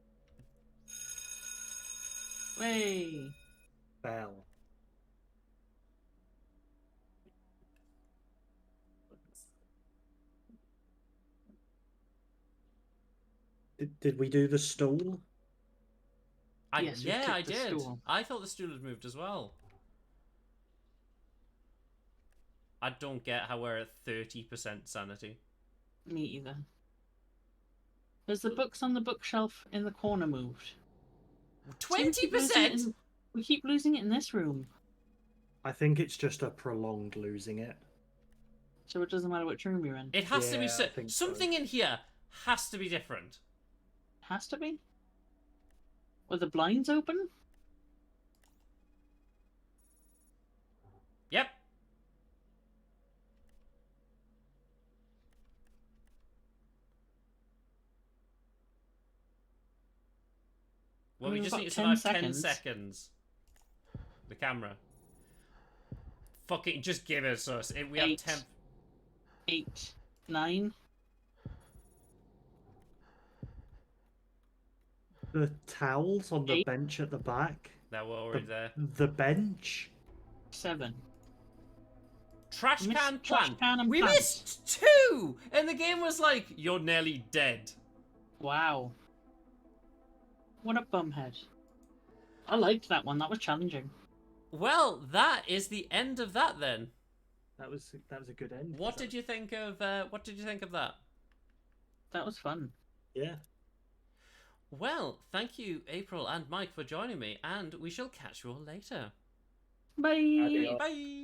Way. Bell. Did we do the stool? Yes, we Yeah, took I the did. stool. I thought the stool had moved as well. I don't get how we're at 30% sanity. Me either. There's the books on the bookshelf in the corner moved. 20%. We keep losing it in this room, I think it's just a prolonged losing it. so it doesn't matter which room you're in. It has to be Yeah, I think so. something in here has to be different. Has to be. Were the blinds open? Yep. Well, we We've just got need to 10 survive 10 seconds. seconds. The camera. Fucking just give it to us. We have 8, 10. 8, 9. The towels on the 8. bench at the back. That were already there. The bench. 7. Trash Missed can trash plan. can and We plants. missed 2! And the game was like, you're nearly dead. Wow. What a bumhead. I liked that one. That was challenging. Well, that is the end of that then. That was a good end. What did you think of that? That was fun. Yeah. Well, thank you, April and Mike, for joining me, and we shall catch you all later. Bye. Adios. Bye!